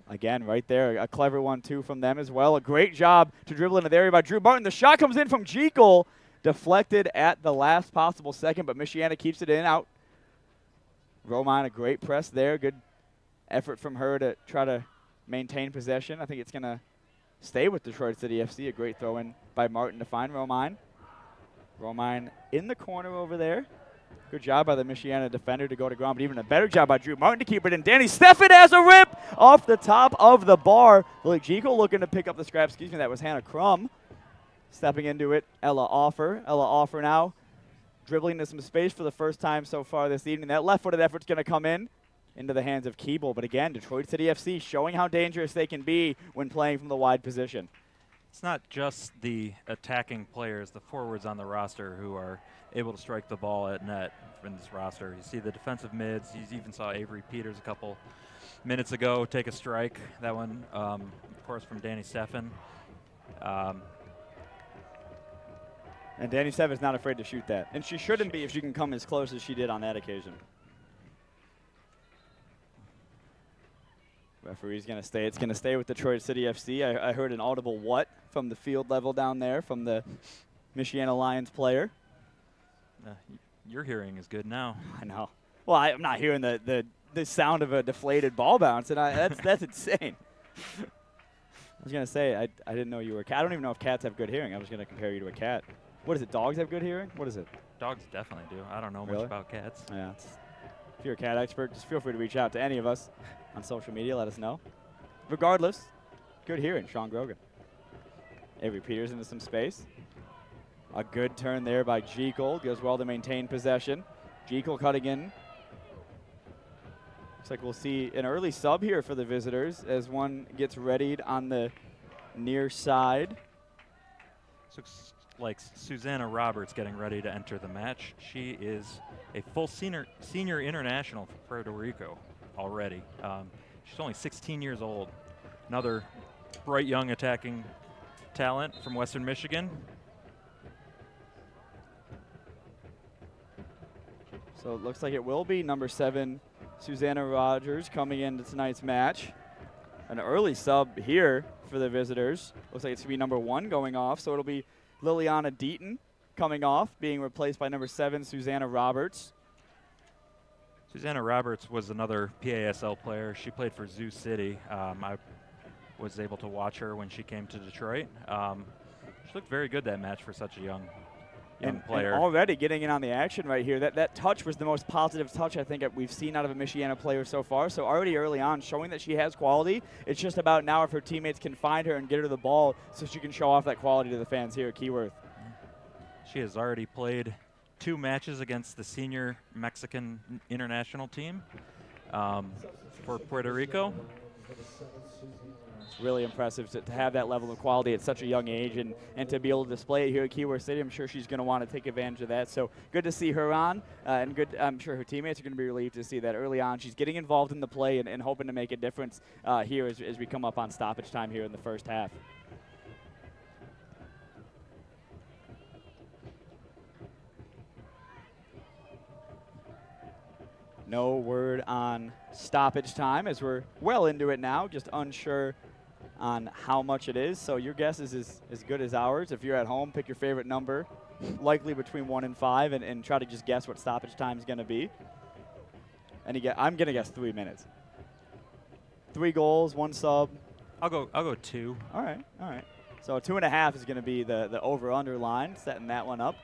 Again, right there, a clever 1-2 from them as well. A great job to dribble into the area by Drew Barton. The shot comes in from Jekyll. deflected at the last possible second, but Michiana keeps it in, out. Romine, a great press there. Good effort from her to try to maintain possession. I think it's going to stay with Detroit City FC. A great throw in by Martin to find Romine. Romine in the corner over there. Good job by the Michiana defender to go to ground, but even a better job by Drew Martin to keep it in. Danny Steffen has a rip off the top of the bar. Lily Jekyll looking to pick up the scrap. Excuse me, that was Hannah Crum. Stepping into it, Ella Offer. Ella Offer now dribbling into some space for the first time so far this evening. That left-footed effort's going to come into the hands of Keeble. But again, Detroit City FC showing how dangerous they can be when playing from the wide position. It's not just the attacking players, the forwards on the roster who are able to strike the ball at net in this roster. You see the defensive mids. You even saw Avery Peters a couple minutes ago take a strike. That one, of course, from Danny Steffen. And Danny Steffen's not afraid to shoot that. And she shouldn't be if she can come as close as she did on that occasion. Referee's going to stay. It's going to stay with Detroit City FC. I heard an audible what from the field level down there from the Michiana Lions player. Your hearing is good now. I know. Well, I'm not hearing the sound of a deflated ball bounce, and that's insane. I was going to say, I didn't know you were a cat. I don't even know if cats have good hearing. I was going to compare you to a cat. What is it, dogs have good hearing? What is it? Dogs definitely do. I don't know much about cats. Yeah. If you're a cat expert, just feel free to reach out to any of us on social media. Let us know. Regardless, good hearing, Sean Grogan. Avery Peters into some space. A good turn there by Jekyll. Goes well to maintain possession. Jekyll cutting in. Looks like we'll see an early sub here for the visitors as one gets readied on the near side. Looks like Susanna Roberts getting ready to enter the match. She is a full senior international for Puerto Rico already. She's only 16 years old. Another bright young attacking talent from Western Michigan. So it looks like it will be number 7, Susanna Rogers, coming into tonight's match. An early sub here for the visitors. Looks like it's going to be number 1 going off, so it'll be Liliana Deaton coming off, being replaced by number 7, Susanna Roberts. Susanna Roberts was another PASL player. She played for Zoo City. I was able to watch her when she came to Detroit. She looked very good that match for such a young player. And already getting in on the action right here. That touch was the most positive touch I think we've seen out of a Michiana player so far. So already early on showing that she has quality. It's just about now if her teammates can find her and get her the ball so she can show off that quality to the fans here at Keyworth. She has already played 2 matches against the senior Mexican international team for Puerto Rico. It's really impressive to have that level of quality at such a young age and to be able to display it here at Keyworth Stadium. I'm sure she's going to want to take advantage of that. So good to see her on, and good. I'm sure her teammates are going to be relieved to see that early on. She's getting involved in the play and hoping to make a difference here as we come up on stoppage time here in the first half. No word on stoppage time as we're well into it now, just unsure on how much it is. So your guess is as good as ours. If you're at home, pick your favorite number, likely between 1 and 5, and try to just guess what stoppage time is going to be. And I'm going to guess 3 minutes. 3 goals, 1 sub. I'll go 2. All right. So 2.5 is going to be the over/under line, setting that one up.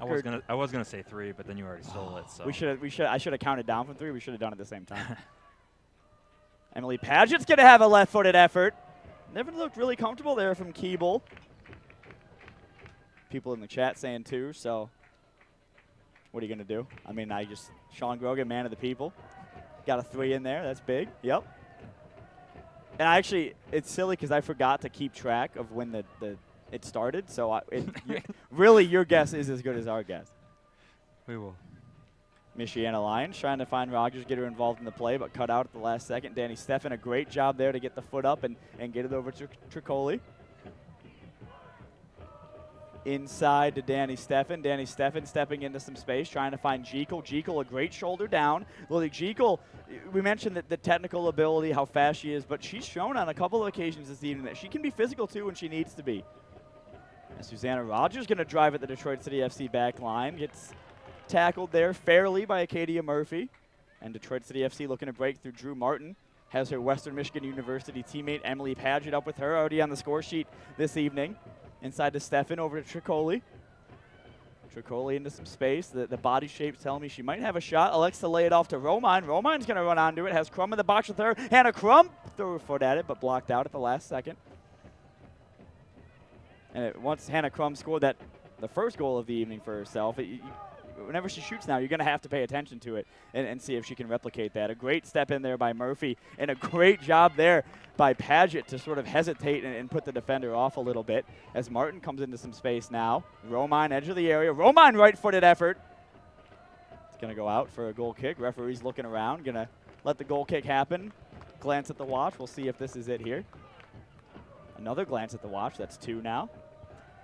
I was gonna say 3, but then you already stole it. So I should have counted down from 3. We should have done it at the same time. Emily Paget's gonna have a left-footed effort. Never looked really comfortable there from Keeble. People in the chat saying 2. So what are you gonna do? I mean, Sean Grogan, man of the people, got a 3 in there. That's big. Yep. And it's silly because I forgot to keep track of when it started, so really your guess is as good as our guess. We will. Michiana Lions trying to find Rogers, get her involved in the play, but cut out at the last second. Danny Steffen, a great job there to get the foot up and get it over to Tricoli. Inside to Danny Steffen. Danny Steffen stepping into some space, trying to find Jekyll. Jekyll, a great shoulder down. Lily Jekyll, we mentioned that the technical ability, how fast she is, but she's shown on a couple of occasions this evening that she can be physical too when she needs to be. Susanna Rogers going to drive at the Detroit City FC back line. Gets tackled there fairly by Acadia Murphy. And Detroit City FC looking to break through Drew Martin. Has her Western Michigan University teammate Emily Paget up with her already on the score sheet this evening. Inside to Stefan, over to Tricoli. Tricoli into some space. The body shape's telling me she might have a shot. Elects to lay it off to Romine. Romine's going to run onto it. Has Crum in the box with her. Hannah Crum threw her foot at it, but blocked out at the last second. And once Hannah Crum scored the first goal of the evening for herself, whenever she shoots now, you're going to have to pay attention to it and see if she can replicate that. A great step in there by Murphy, and a great job there by Paget to sort of hesitate and put the defender off a little bit as Martin comes into some space now. Romine, edge of the area. Romine, right-footed effort. It's going to go out for a goal kick. Referee's looking around, going to let the goal kick happen. Glance at the watch. We'll see if this is it here. Another glance at the watch. That's 2 now.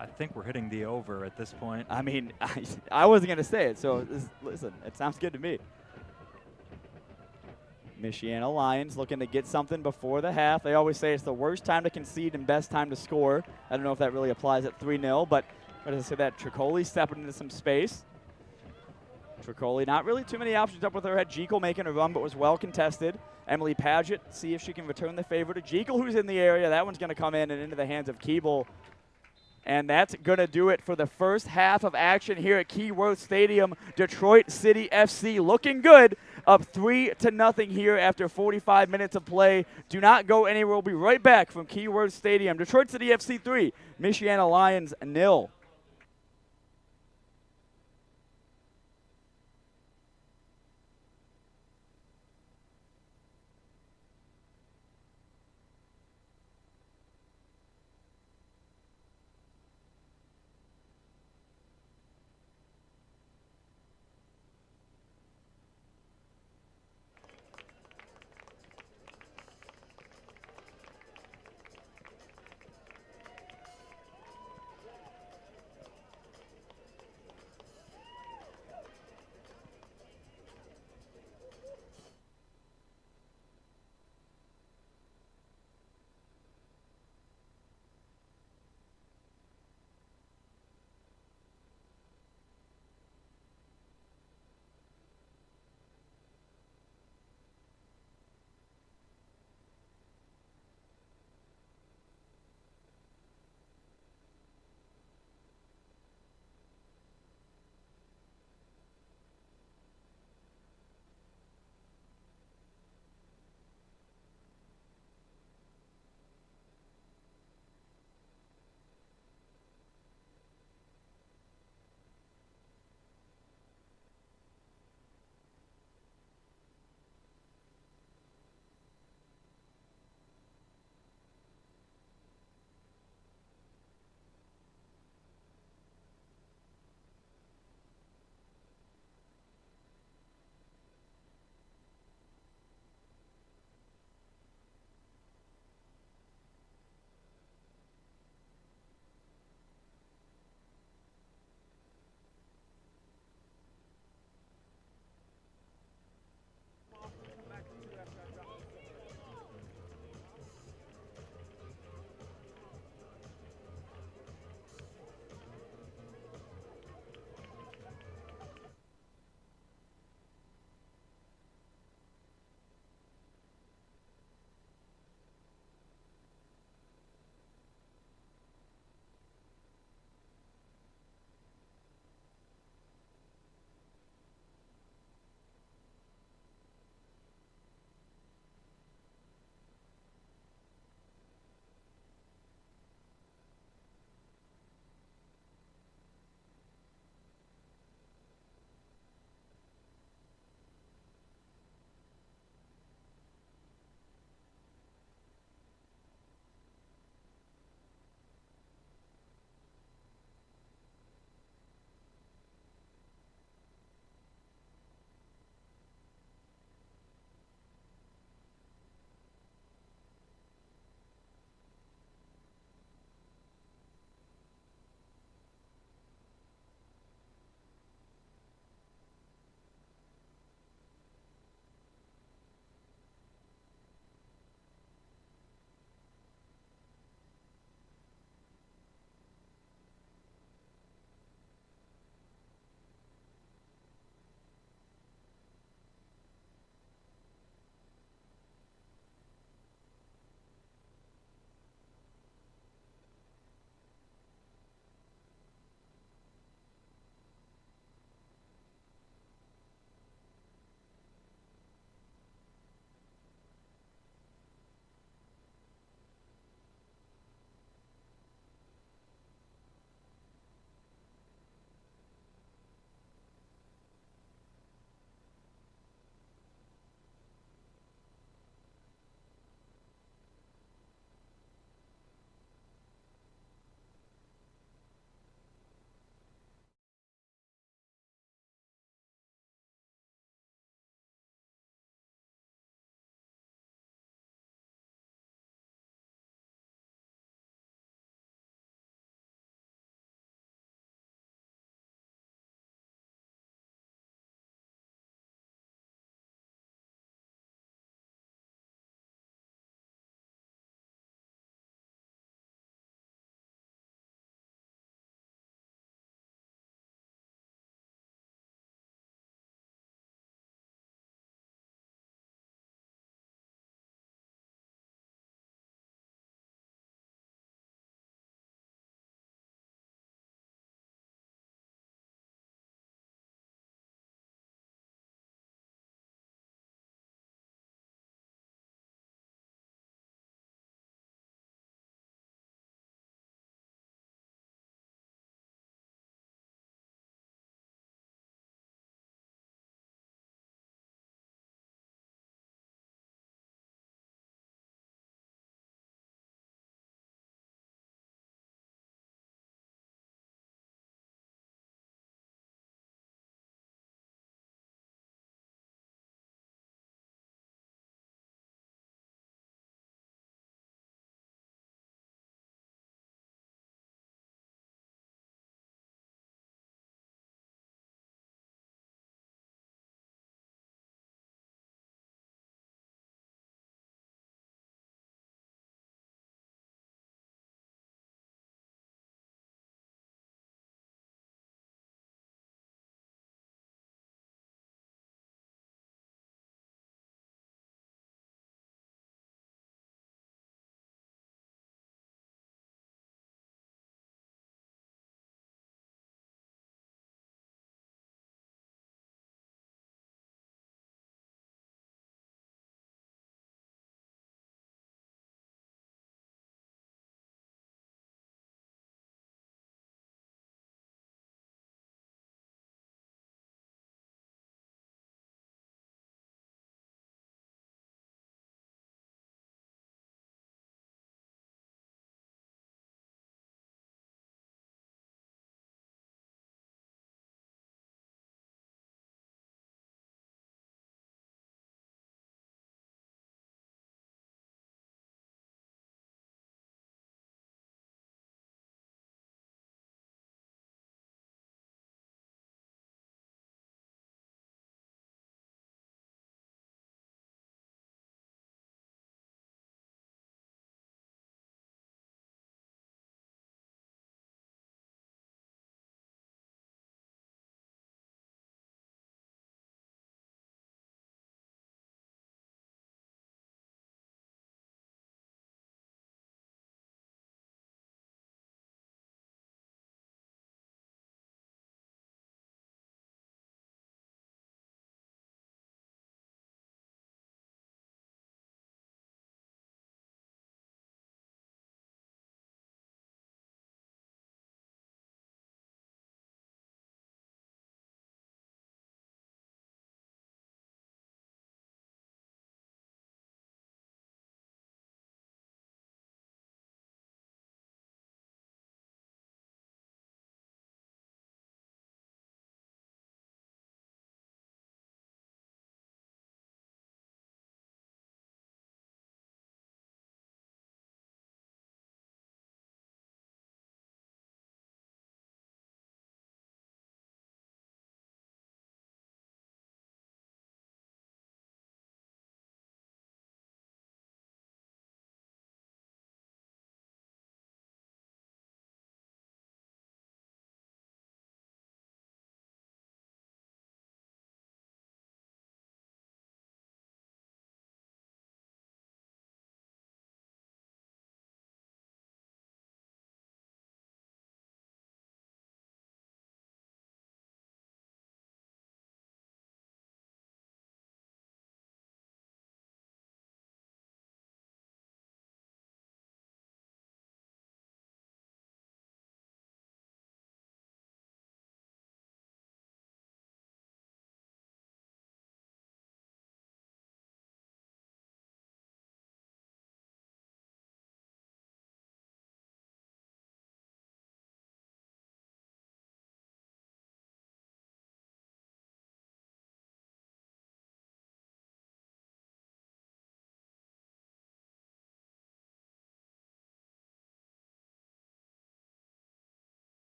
I think we're hitting the over at this point. I mean, I wasn't going to say it, so listen, it sounds good to me. Michiana Lions looking to get something before the half. They always say it's the worst time to concede and best time to score. I don't know if that really applies at 3-0, but as I say that, Tricoli stepping into some space. Tricoli, not really too many options up with her head. Jekyll making a run, but was well contested. Emily Paget, see if she can return the favor to Jekyll, who's in the area. That one's going to come in and into the hands of Keeble. And that's going to do it for the first half of action here at Keyworth Stadium. Detroit City FC looking good, up 3-0 here after 45 minutes of play. Do not go anywhere. We'll be right back from Keyworth Stadium. Detroit City FC 3, Michiana Lions 0.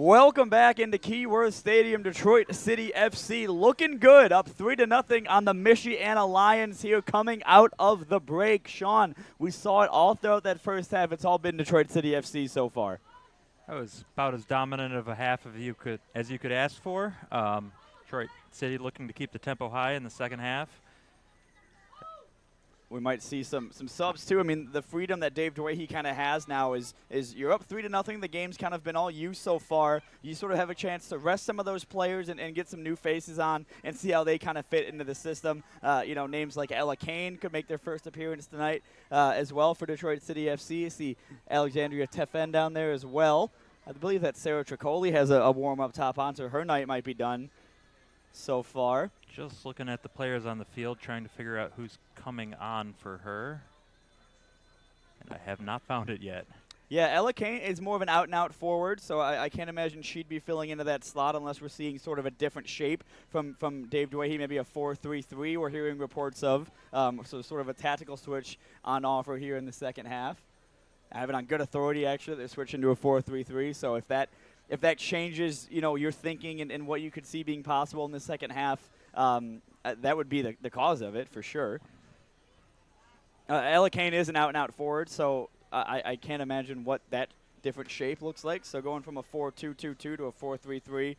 Welcome back into Keyworth Stadium. Detroit City FC looking good, up 3-0 on the Michiana Lions here coming out of the break. Sean, we saw it all throughout that first half. It's all been Detroit City FC so far. That was about as dominant of a half as you could ask for. Detroit City looking to keep the tempo high in the second half. We might see some subs too. I mean, the freedom that Dave Dwayhe kind of has now is you're up 3-0. The game's kind of been all you so far. You sort of have a chance to rest some of those players and get some new faces on and see how they kind of fit into the system. Names like Ella Kane could make their first appearance tonight as well for Detroit City FC. You see Alexandria Teffen down there as well. I believe that Sarah Tricoli has a warm-up top on, so her night might be done so far. Just looking at the players on the field, trying to figure out who's coming on for her. And I have not found it yet. Yeah, Ella Kane is more of an out-and-out forward, so I can't imagine she'd be filling into that slot unless we're seeing sort of a different shape from Dave Dwayhe, maybe a 4-3-3 we're hearing reports of. So sort of a tactical switch on offer here in the second half. I have it on good authority, actually. They're switching to a 4-3-3, so if that changes, your thinking and what you could see being possible in the second half, that would be the cause of it for sure. Ella Kane is an out-and-out forward, so I can't imagine what that different shape looks like. So going from a 4-2-2-2 to a 4-3-3,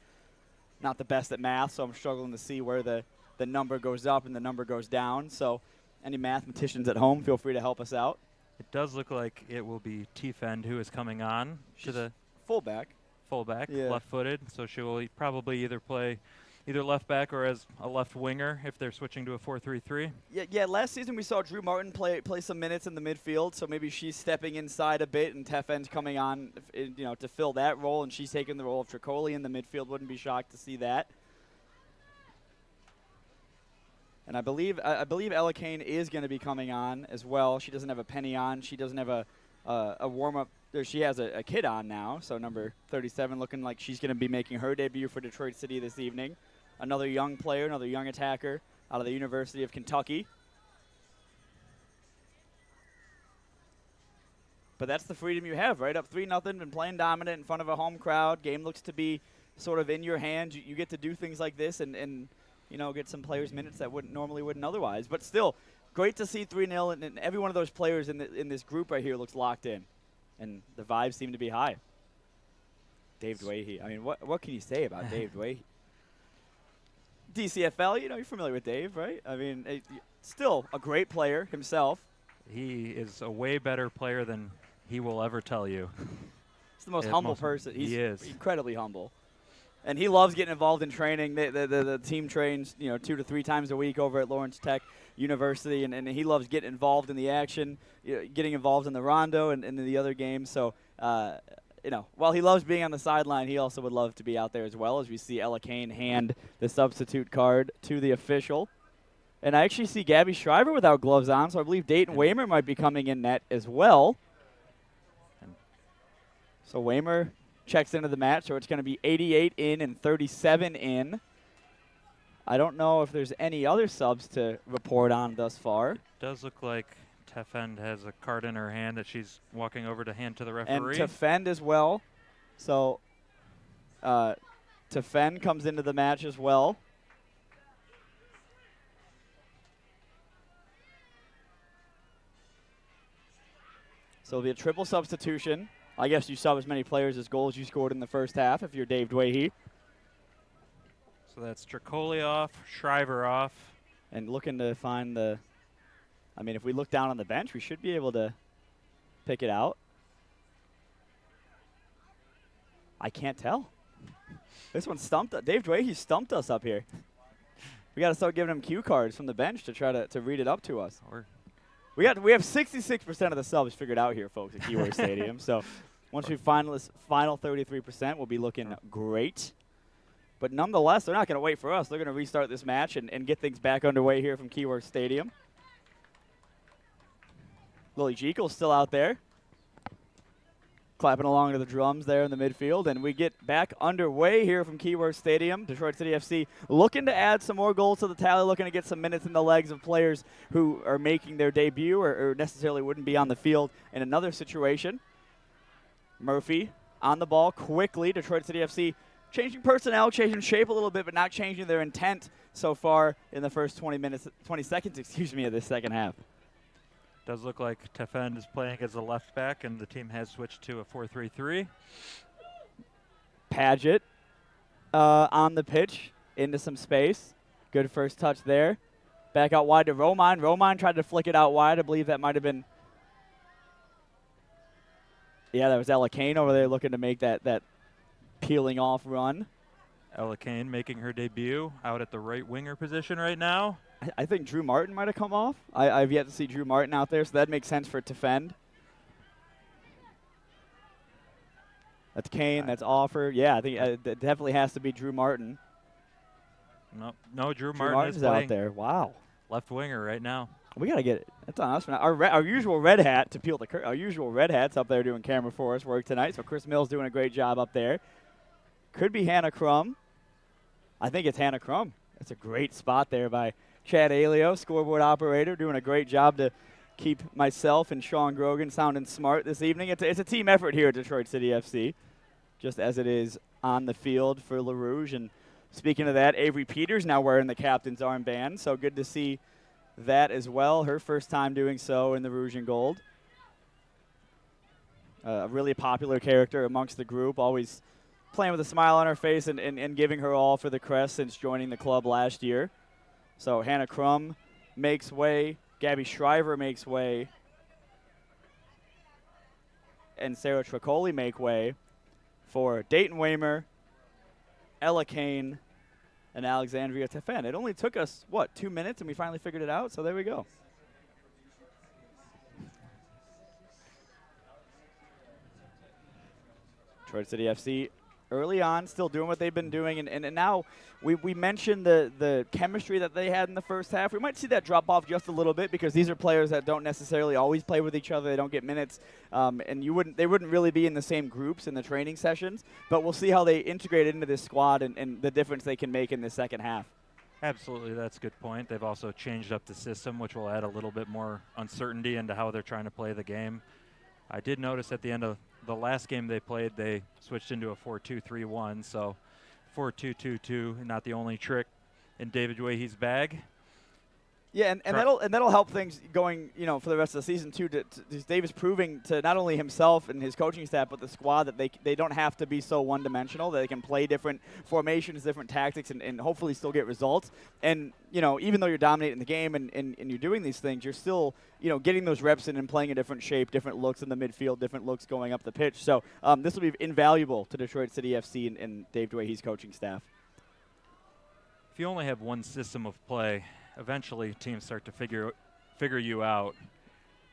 not the best at math, so I'm struggling to see where the number goes up and the number goes down. So any mathematicians at home, feel free to help us out. It does look like it will be T-Fend who is coming on to the fullback, yeah. Left-footed. So she will probably either play either left back or as a left winger if they're switching to a 4-3-3. Yeah. Last season we saw Drew Martin play some minutes in the midfield, so maybe she's stepping inside a bit, and Teffen's coming on, to fill that role, and she's taking the role of Tricoli in the midfield. Wouldn't be shocked to see that. And I believe Ella Kane is going to be coming on as well. She doesn't have a penny on. She doesn't have a warm-up. She has a kid on now, so number 37 looking like she's going to be making her debut for Detroit City this evening. Another young player, another young attacker out of the University of Kentucky. But that's the freedom you have, right? Up 3-0, been playing dominant in front of a home crowd. Game looks to be sort of in your hands. You get to do things like this and get some players minutes that normally wouldn't otherwise. But still, great to see 3-0, and every one of those players in this group right here looks locked in. And the vibes seem to be high. Dave Dwayhe. I mean, what can you say about Dave Dwayhe? DCFL, you're familiar with Dave, right? I mean, still a great player himself. He is a way better player than he will ever tell you. He's the most humble person. He is. Incredibly humble. And he loves getting involved in training. The team trains, 2 to 3 times a week over at Lawrence Tech University, and he loves getting involved in the action, getting involved in the rondo and in the other games. So, while he loves being on the sideline, he also would love to be out there as well, as we see Ella Kane hand the substitute card to the official. And I actually see Gabby Shriver without gloves on, so I believe Dayton Waymer might be coming in net as well. So Waymer checks into the match, so it's going to be 88 in and 37 in. I don't know if there's any other subs to report on thus far. It does look like Teffend has a card in her hand that she's walking over to hand to the referee. And Teffend as well. So Teffend comes into the match as well. So it'll be a triple substitution. I guess you sub as many players as goals you scored in the first half if you're Dave Dwayhe. So that's Tricoli off, Shriver off. And looking to find if we look down on the bench, we should be able to pick it out. I can't tell. This one stumped us. Dave Dwayhe stumped us up here. We got to start giving him cue cards from the bench to try to read it up to us. We have 66% of the subs figured out here, folks, at Keyworth Stadium. So once we final 33%, we'll be looking great. But nonetheless, they're not going to wait for us. They're going to restart this match and get things back underway here from Keyworth Stadium. Lily Jekyll's still out there, clapping along to the drums there in the midfield. And we get back underway here from Keyworth Stadium. Detroit City FC looking to add some more goals to the tally, looking to get some minutes in the legs of players who are making their debut or necessarily wouldn't be on the field in another situation. Murphy on the ball quickly. Detroit City FC changing personnel, changing shape a little bit, but not changing their intent so far in the first 20 seconds, of this second half. Does look like Tefend is playing as a left back, and the team has switched to a 4-3-3. Paget on the pitch into some space. Good first touch there. Back out wide to Roman. Roman tried to flick it out wide. I believe that might have been, that was Ella Kane over there looking to make that peeling off run. Ella Kane making her debut out at the right winger position right now. I think Drew Martin might have come off. I've yet to see Drew Martin out there, so that makes sense for Tefend. That's Kane. That's Offer. Yeah, I think it definitely has to be Drew Martin. No, Drew Martin Martin is is out there. Wow. left winger right now. We got to get it. That's on us. Our usual red hat to peel the curtain. Our usual red hat's up there doing camera for us work tonight, so Chris Mills doing a great job up there. Could be Hannah Crum. I think it's Hannah Crum. That's a great spot there by Chad Aleo, scoreboard operator, doing a great job to keep myself and Sean Grogan sounding smart this evening. It's a team effort here at Detroit City FC, just as it is on the field for Rouge. And speaking of that, Avery Peters now wearing the captain's armband, so good to see that as well. Her first time doing so in the Rouge and Gold. A really popular character amongst the group, always playing with a smile on her face and giving her all for the crest since joining the club last year. So Hannah Crum makes way, Gabby Shriver makes way, and Sarah Tricoli make way for Dayton Waymer, Ella Kane, and Alexandria Tefend. It only took us, 2 minutes, and we finally figured it out, so there we go. Detroit City FC early on, still doing what they've been doing, and now we mentioned the chemistry that they had in the first half. We might see that drop off just a little bit because these are players that don't necessarily always play with each other. They don't get minutes, and they wouldn't really be in the same groups in the training sessions. But we'll see how they integrate into this squad and the difference they can make in the second half. Absolutely, that's a good point. They've also changed up the system, which will add a little bit more uncertainty into how they're trying to play the game. I did notice at the end of the last game they played, they switched into a 4-2-3-1, so 4-2-2-2, not the only trick in David Wahe's bag. Yeah, and that'll help things going, for the rest of the season too. Davis proving to not only himself and his coaching staff, but the squad that they don't have to be so one-dimensional. That they can play different formations, different tactics, and hopefully still get results. And even though you're dominating the game and you're doing these things, you're still getting those reps in and playing a different shape, different looks in the midfield, different looks going up the pitch. So this will be invaluable to Detroit City FC and Dave Dwayhe's coaching staff. If you only have one system of play, eventually teams start to figure you out,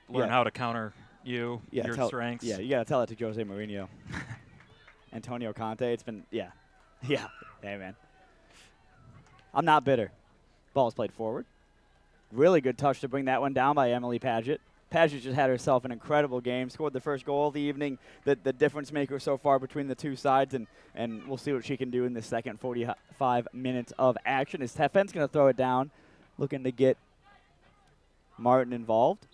learn how to counter your strengths. Yeah, you got to tell that to Jose Mourinho. Antonio Conte, it's been, yeah. Hey, man. I'm not bitter. Ball's played forward. Really good touch to bring that one down by Emily Paget. Paget just had herself an incredible game, scored the first goal of the evening, the difference maker so far between the two sides, and we'll see what she can do in the second 45 minutes of action. As Tefend's going to throw it down, looking to get Martin involved.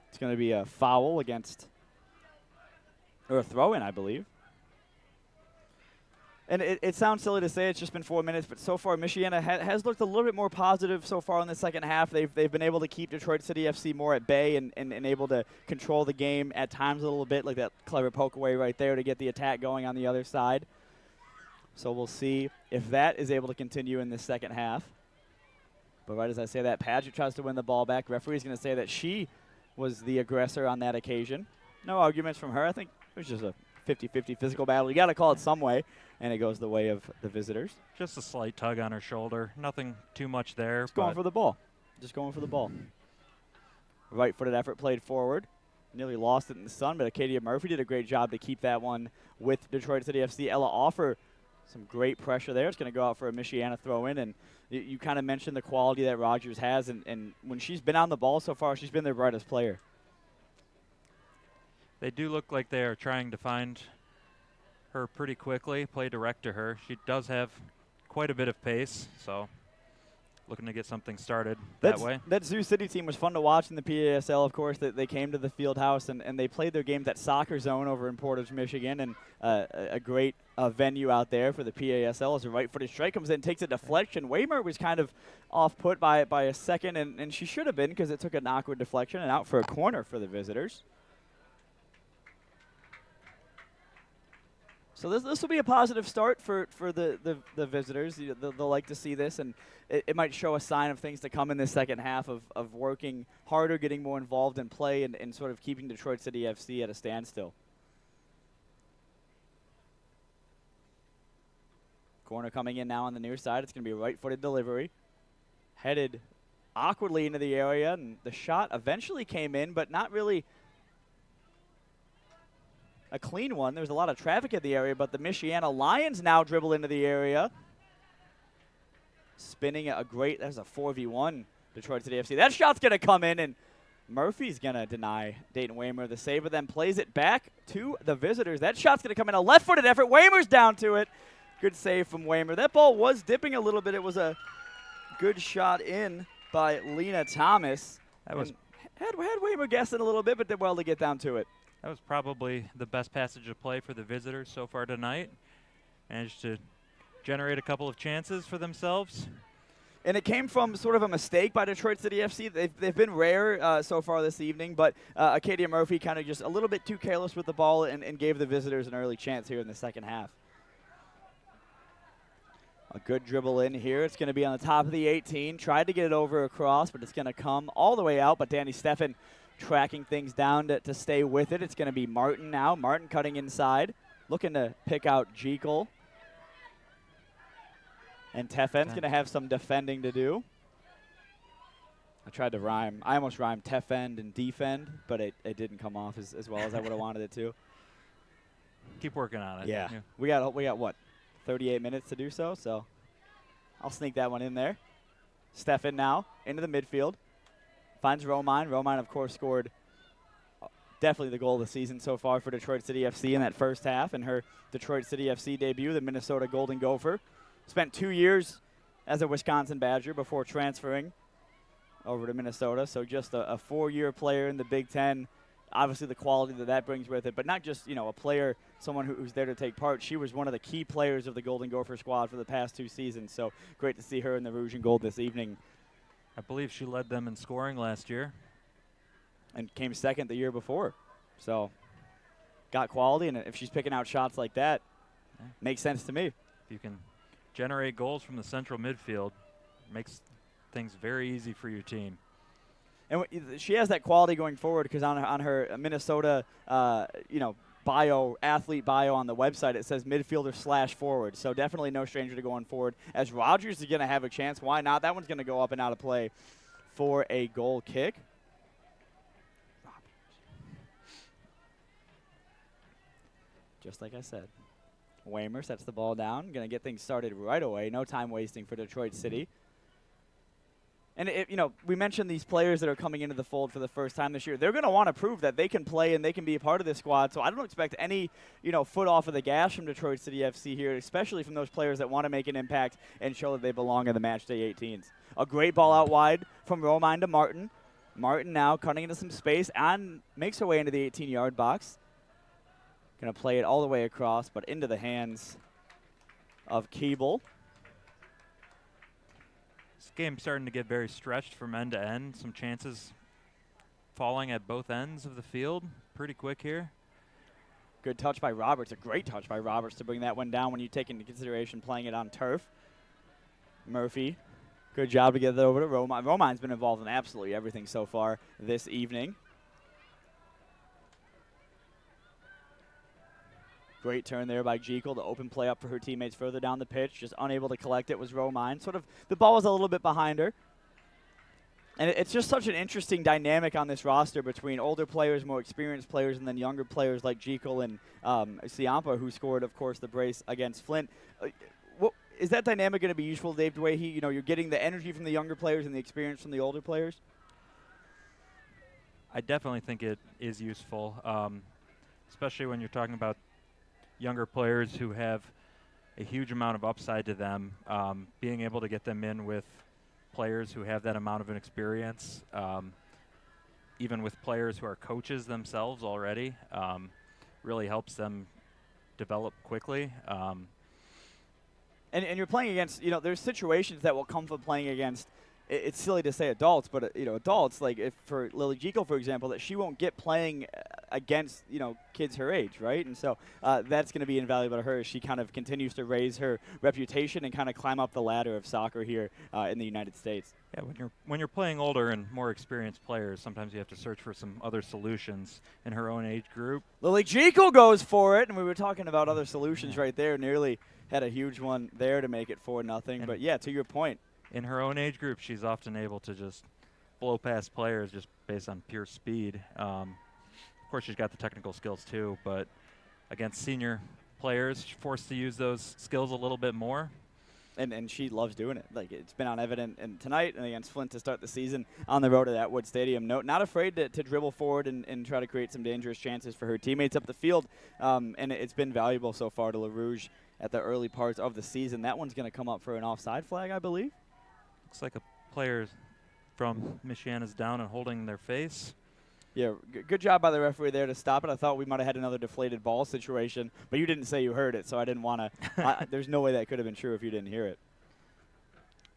It's going to be a foul or a throw-in, I believe. And it sounds silly to say it's just been 4 minutes, but so far Michiana has looked a little bit more positive so far in the second half. They've been able to keep Detroit City FC more at bay and able to control the game at times a little bit, like that clever poke away right there to get the attack going on the other side. So we'll see if that is able to continue in the second half. But right as I say that, Paget tries to win the ball back. Referee's going to say that she was the aggressor on that occasion. No arguments from her. I think it was just a 50-50 physical battle. You got to call it some way, and it goes the way of the visitors. Just a slight tug on her shoulder. Nothing too much there. Just going for the ball. Just going for the ball. Right-footed effort played forward. Nearly lost it in the sun, but Acadia Murphy did a great job to keep that one with Detroit City FC. Ella Offer, some great pressure there. It's going to go out for a Michiana throw-in, and you kind of mentioned the quality that Rogers has, and when she's been on the ball so far, she's been their brightest player. They do look like they are trying to find her pretty quickly, play direct to her. She does have quite a bit of pace, so looking to get something started that way. That Sioux City team was fun to watch in the PASL, of course. They came to the field house, and they played their games at Soccer Zone over in Portage, Michigan, and a great venue out there for the PASL as a right-footed strike comes in, takes a deflection. Waymer was kind of off-put by a second, and she should have been because it took an awkward deflection and out for a corner for the visitors. So this will be a positive start for the visitors. They'll like to see this, and it might show a sign of things to come in the second half of working harder, getting more involved in play, and sort of keeping Detroit City FC at a standstill. Corner coming in now on the near side. It's going to be a right-footed delivery. Headed awkwardly into the area, and the shot eventually came in, but not really a clean one. There's a lot of traffic in the area, but the Michiana Lions now dribble into the area. Spinning there's a 4v1 Detroit City FC. That shot's going to come in, and Murphy's going to deny Dayton Waymer the save, but then plays it back to the visitors. That shot's going to come in, a left-footed effort. Waymer's down to it. Good save from Waymer. That ball was dipping a little bit. It was a good shot in by Lena Thomas. That was had Waymer guessing a little bit, but did well to get down to it. That was probably the best passage of play for the visitors so far tonight. Managed to generate a couple of chances for themselves. And it came from sort of a mistake by Detroit City FC. They've been rare so far this evening, but Acadia Murphy kind of just a little bit too careless with the ball and gave the visitors an early chance here in the second half. A good dribble in here. It's going to be on the top of the 18. Tried to get it over across, but it's going to come all the way out. But Danny Steffen tracking things down to stay with it. It's going to be Martin now. Martin cutting inside, looking to pick out Jekyll. And Teffen's going to have some defending to do. I tried to rhyme. I almost rhymed Teffend and defend, but it didn't come off as well as I would have wanted it to. Keep working on it. Yeah. We got what, 38 minutes to do so I'll sneak that one in there. Steffen now into the midfield. Finds Romine. Romine, of course, scored definitely the goal of the season so far for Detroit City FC in that first half in her Detroit City FC debut, the Minnesota Golden Gopher. Spent 2 years as a Wisconsin Badger before transferring over to Minnesota, so just a 4-year player in the Big Ten. Obviously the quality that brings with it, but not just, a player, someone who's there to take part. She was one of the key players of the Golden Gopher squad for the past 2 seasons, so great to see her in the Rouge and Gold this evening. I believe she led them in scoring last year. And came second the year before. So, got quality, and if she's picking out shots like that, makes sense to me. If you can generate goals from the central midfield, makes things very easy for your team. And she has that quality going forward because on her Minnesota, athlete bio on the website, it says midfielder/forward. So definitely no stranger to going forward. As Rogers is going to have a chance, why not? That one's going to go up and out of play for a goal kick. Just like I said. Waymer sets the ball down. Going to get things started right away. No time wasting for Detroit City. And, we mentioned these players that are coming into the fold for the first time this year. They're going to want to prove that they can play and they can be a part of this squad. So I don't expect any, foot off of the gas from Detroit City FC here, especially from those players that want to make an impact and show that they belong in the Matchday 18s. A great ball out wide from Romine to Martin. Martin now cutting into some space and makes her way into the 18-yard box. Going to play it all the way across, but into the hands of Keeble. This game's starting to get very stretched from end to end. Some chances falling at both ends of the field pretty quick here. Good touch by Roberts. A great touch by Roberts to bring that one down when you take into consideration playing it on turf. Murphy, good job to get that over to Romine. Romine's been involved in absolutely everything so far this evening. Great turn there by Jekyll to open play up for her teammates further down the pitch. Just unable to collect it was Romine. Sort of the ball was a little bit behind her. And it's just such an interesting dynamic on this roster between older players, more experienced players, and then younger players like Jekyll and Siampa, who scored, of course, the brace against Flint. Is that dynamic going to be useful, Dave DeWahey? You're getting the energy from the younger players and the experience from the older players? I definitely think it is useful, especially when you're talking about younger players who have a huge amount of upside to them. Being able to get them in with players who have that amount of an experience, even with players who are coaches themselves already, really helps them develop quickly. And you're playing against, there's situations that will come from playing against, it's silly to say adults, but, adults, like if for Lily Jekyll, for example, that she won't get playing against, kids her age, right? And so that's going to be invaluable to her as she kind of continues to raise her reputation and kind of climb up the ladder of soccer here in the United States. Yeah, when you're playing older and more experienced players, sometimes you have to search for some other solutions in her own age group. Lily Jekyll goes for it, and we were talking about other solutions right there. Nearly had a huge one there to make it 4-0. But yeah, to your point, in her own age group, she's often able to just blow past players just based on pure speed. Of course, she's got the technical skills too, but against senior players, she's forced to use those skills a little bit more. And she loves doing it. Like, it's been on evident tonight and against Flint to start the season on the road to that Wood Stadium. Not afraid to dribble forward and try to create some dangerous chances for her teammates up the field. And it's been valuable so far to Rouge at the early parts of the season. That one's going to come up for an offside flag, I believe. Looks like a player from Michiana's down and holding their face. Yeah, good job by the referee there to stop it. I thought we might have had another deflated ball situation, but you didn't say you heard it, so I didn't want to. There's no way that could have been true if you didn't hear it.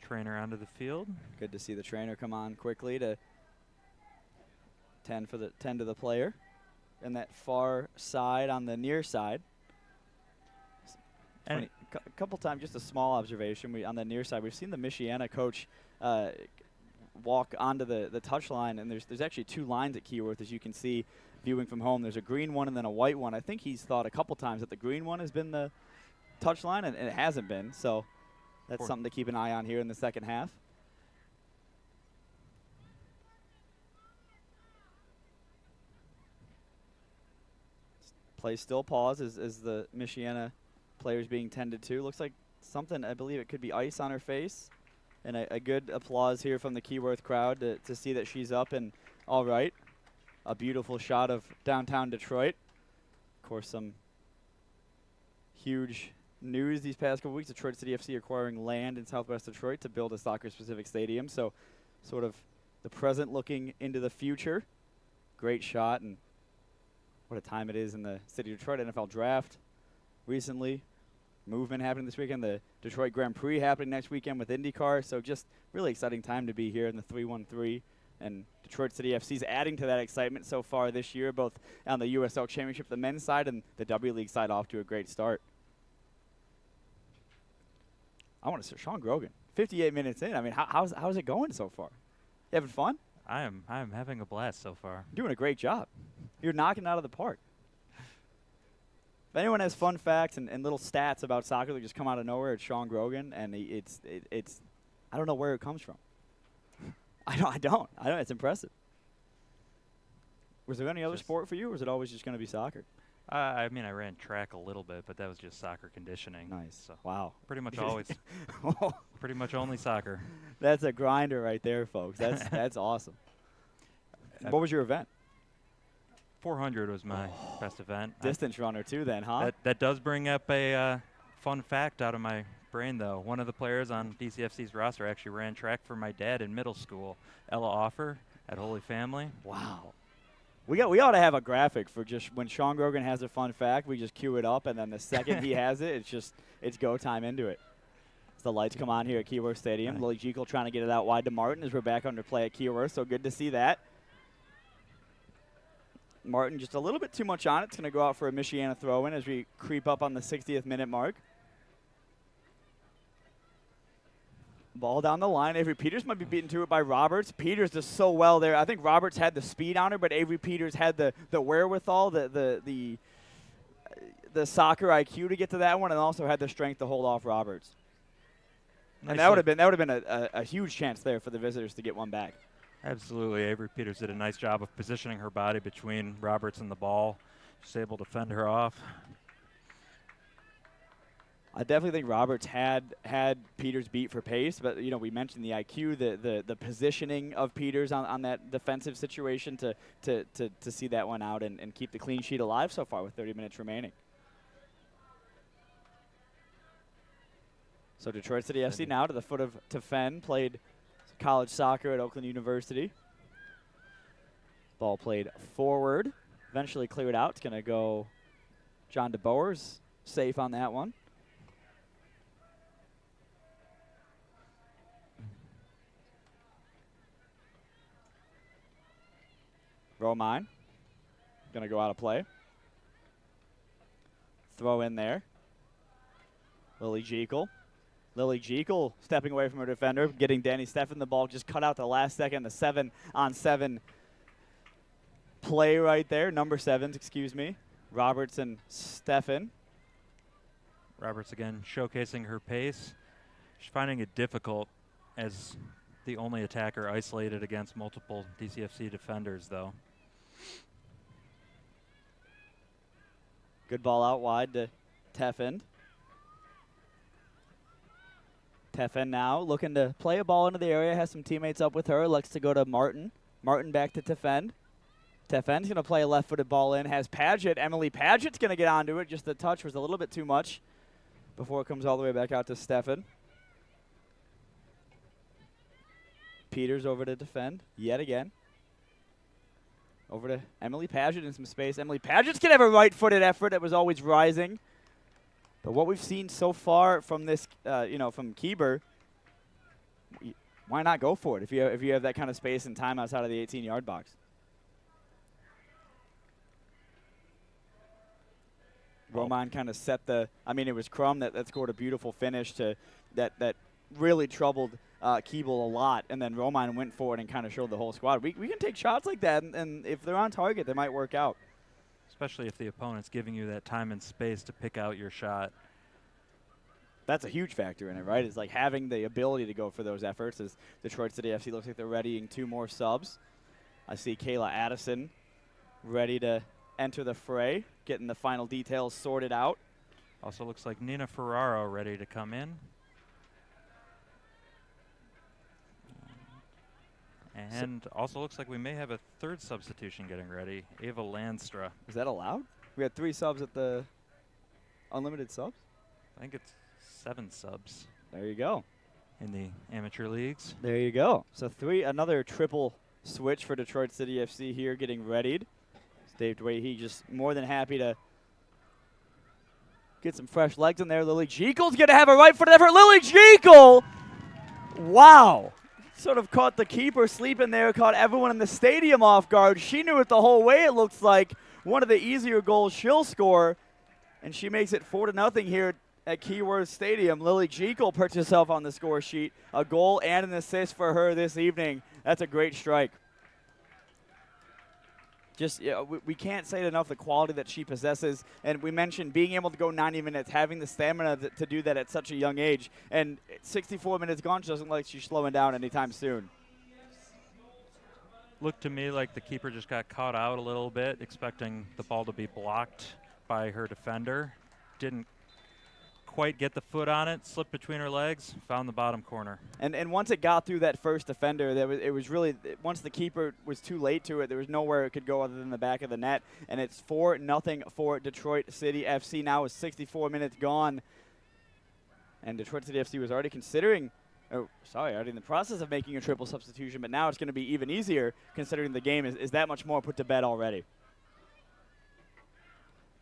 Trainer onto the field. Good to see the trainer come on quickly to 10 to the player, and that far side on the near side. And a couple times, just a small observation. On the near side, we've seen the Michiana coach walk onto the touch line, and there's actually two lines at Keyworth, as you can see viewing from home. There's a green one and then a white one. I think he's thought a couple times that the green one has been the touch line, and it hasn't been. So that's something to keep an eye on here in the second half. Play still pause as the Michiana players being tended to. Looks like something, I believe it could be ice on her face. And a good applause here from the Keyworth crowd to see that she's up and all right. A beautiful shot of downtown Detroit. Of course, some huge news these past couple weeks. Detroit City FC acquiring land in southwest Detroit to build a soccer-specific stadium. So sort of the present looking into the future. Great shot, and what a time it is in the city of Detroit. NFL draft recently. Movement happening this weekend. The Detroit Grand Prix happening next weekend with IndyCar. So just really exciting time to be here in the 313. And Detroit City FC's adding to that excitement so far this year, both on the USL Championship, the men's side, and the W League side off to a great start. I want to say Sean Grogan, 58 minutes in. I mean, how's it going so far? You having fun? I am having a blast so far. Doing a great job. You're knocking it out of the park. If anyone has fun facts and little stats about soccer that just come out of nowhere, it's Sean Grogan, and it's I don't know where it comes from. I don't. It's impressive. Was there any other sport for you, or was it always just going to be soccer? I mean, I ran track a little bit, but that was just soccer conditioning. Nice. So wow. Pretty much always. Pretty much only soccer. That's a grinder right there, folks. That's awesome. What was your event? 400 was my best event. Distance runner too then, huh? That does bring up a fun fact out of my brain, though. One of the players on DCFC's roster actually ran track for my dad in middle school, Ella Offer at Holy Family. Wow. We ought to have a graphic for just when Sean Grogan has a fun fact, we just cue it up, and then the second he has it, it's go time into it. As the lights come on here at Keyworth Stadium. Right. Lily Jekyll trying to get it out wide to Martin as we're back under play at Keyworth, so good to see that. Martin just a little bit too much on it. It's going to go out for a Michiana throw-in as we creep up on the 60th minute mark. Ball down the line. Avery Peters might be beaten to it by Roberts. Peters does so well there. I think Roberts had the speed on her, but Avery Peters had the wherewithal, the soccer IQ to get to that one, and also had the strength to hold off Roberts. Nice. And that would have been a huge chance there for the visitors to get one back. Absolutely. Avery Peters did a nice job of positioning her body between Roberts and the ball. She's able to fend her off. I definitely think Roberts had Peters beat for pace, but we mentioned the IQ, the positioning of Peters on that defensive situation to see that one out and keep the clean sheet alive so far with 30 minutes remaining. So Detroit City FC now to the foot of Tefen, played college soccer at Oakland University. Ball played forward, eventually cleared out. It's going to go John DeBoer's safe on that one. Romine, going to go out of play. Throw in there. Lily Jekyll. Lily Jekyll stepping away from her defender, getting Danny Steffen the ball, just cut out the last second, the 7-on-7 play right there. Number 7s, excuse me. Roberts and Steffen. Roberts again showcasing her pace. She's finding it difficult as the only attacker isolated against multiple DCFC defenders, though. Good ball out wide to Teffin. Teffin now looking to play a ball into the area, has some teammates up with her, looks to go to Martin. Martin back to Teffin. Teffen's going to play a left-footed ball in, has Paget. Emily Paget's going to get onto it, just the touch was a little bit too much before it comes all the way back out to Steffen. Peters over to defend yet again. Over to Emily Paget in some space. Emily Paget's going to have a right-footed effort that was always rising. But what we've seen so far from this, from Kieber, why not go for it if you have that kind of space and time outside of the 18-yard box? Roman kind of set the. I mean, it was Crum that scored a beautiful finish to that really troubled Keeble a lot, and then Roman went for it and kind of showed the whole squad. We can take shots like that, and if they're on target, they might work out. Especially if the opponent's giving you that time and space to pick out your shot. That's a huge factor in it, right? It's like having the ability to go for those efforts. As Detroit City FC looks like they're readying 2 more subs. I see Kayla Addison ready to enter the fray, getting the final details sorted out. Also looks like Nina Ferraro ready to come in. And also looks like we may have a 3rd substitution getting ready, Ava Landstra. Is that allowed? We had 3 subs at the unlimited subs? I think it's 7 subs. There you go. In the amateur leagues. There you go. So another triple switch for Detroit City FC here getting readied. Dave Dwayhe just more than happy to get some fresh legs in there. Lily Jekyll's going to have a right-footed effort. Lily Jekyll! Wow. Sort of caught the keeper sleeping there, caught everyone in the stadium off guard. She knew it the whole way. It looks like one of the easier goals she'll score, and she makes it 4-0 here at Keyworth Stadium. Lily Jekyll puts herself on the score sheet. A goal and an assist for her this evening. That's a great strike. Just, we can't say it enough, the quality that she possesses. And we mentioned being able to go 90 minutes, having the stamina to do that at such a young age. And 64 minutes gone, she doesn't look like she's slowing down anytime soon. Looked to me like the keeper just got caught out a little bit, expecting the ball to be blocked by her defender. Didn't quite get the foot on it, slipped between her legs, found the bottom corner. And once it got through that first defender, it was really, once the keeper was too late to it, there was nowhere it could go other than the back of the net. And it's 4-0 for Detroit City FC now with 64 minutes gone. And Detroit City FC was already already in the process of making a triple substitution, but now it's going to be even easier considering the game is that much more put to bed already.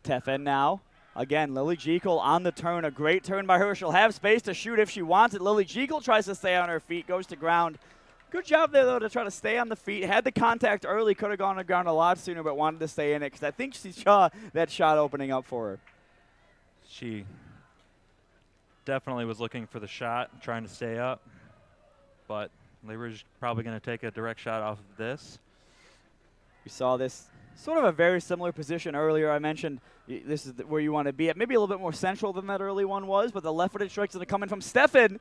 Teffen now. Again, Lily Jekyll on the turn. A great turn by her. She'll have space to shoot if she wants it. Lily Jekyll tries to stay on her feet, goes to ground. Good job there, though, to try to stay on the feet. Had the contact early, could have gone to ground a lot sooner, but wanted to stay in it because I think she saw that shot opening up for her. She definitely was looking for the shot, trying to stay up, but they were probably going to take a direct shot off of this. We saw this sort of a very similar position earlier. I mentioned this is where you want to be at. Maybe a little bit more central than that early one was, but the left-footed strike's going to come in from Steffen,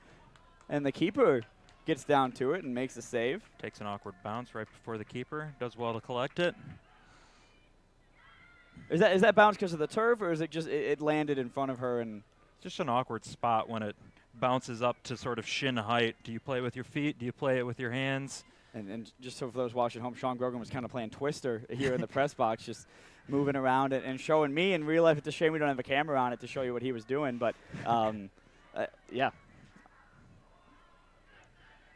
and the keeper gets down to it and makes the save. Takes an awkward bounce right before the keeper. Does well to collect it. Is that bounce because of the turf, or is it just it landed in front of her? And just an awkward spot when it bounces up to sort of shin height. Do you play it with your feet? Do you play it with your hands? And just so for those watching home, Sean Grogan was kind of playing Twister here in the press box, just moving around and showing me. In real life, it's a shame we don't have a camera on it to show you what he was doing. But, yeah.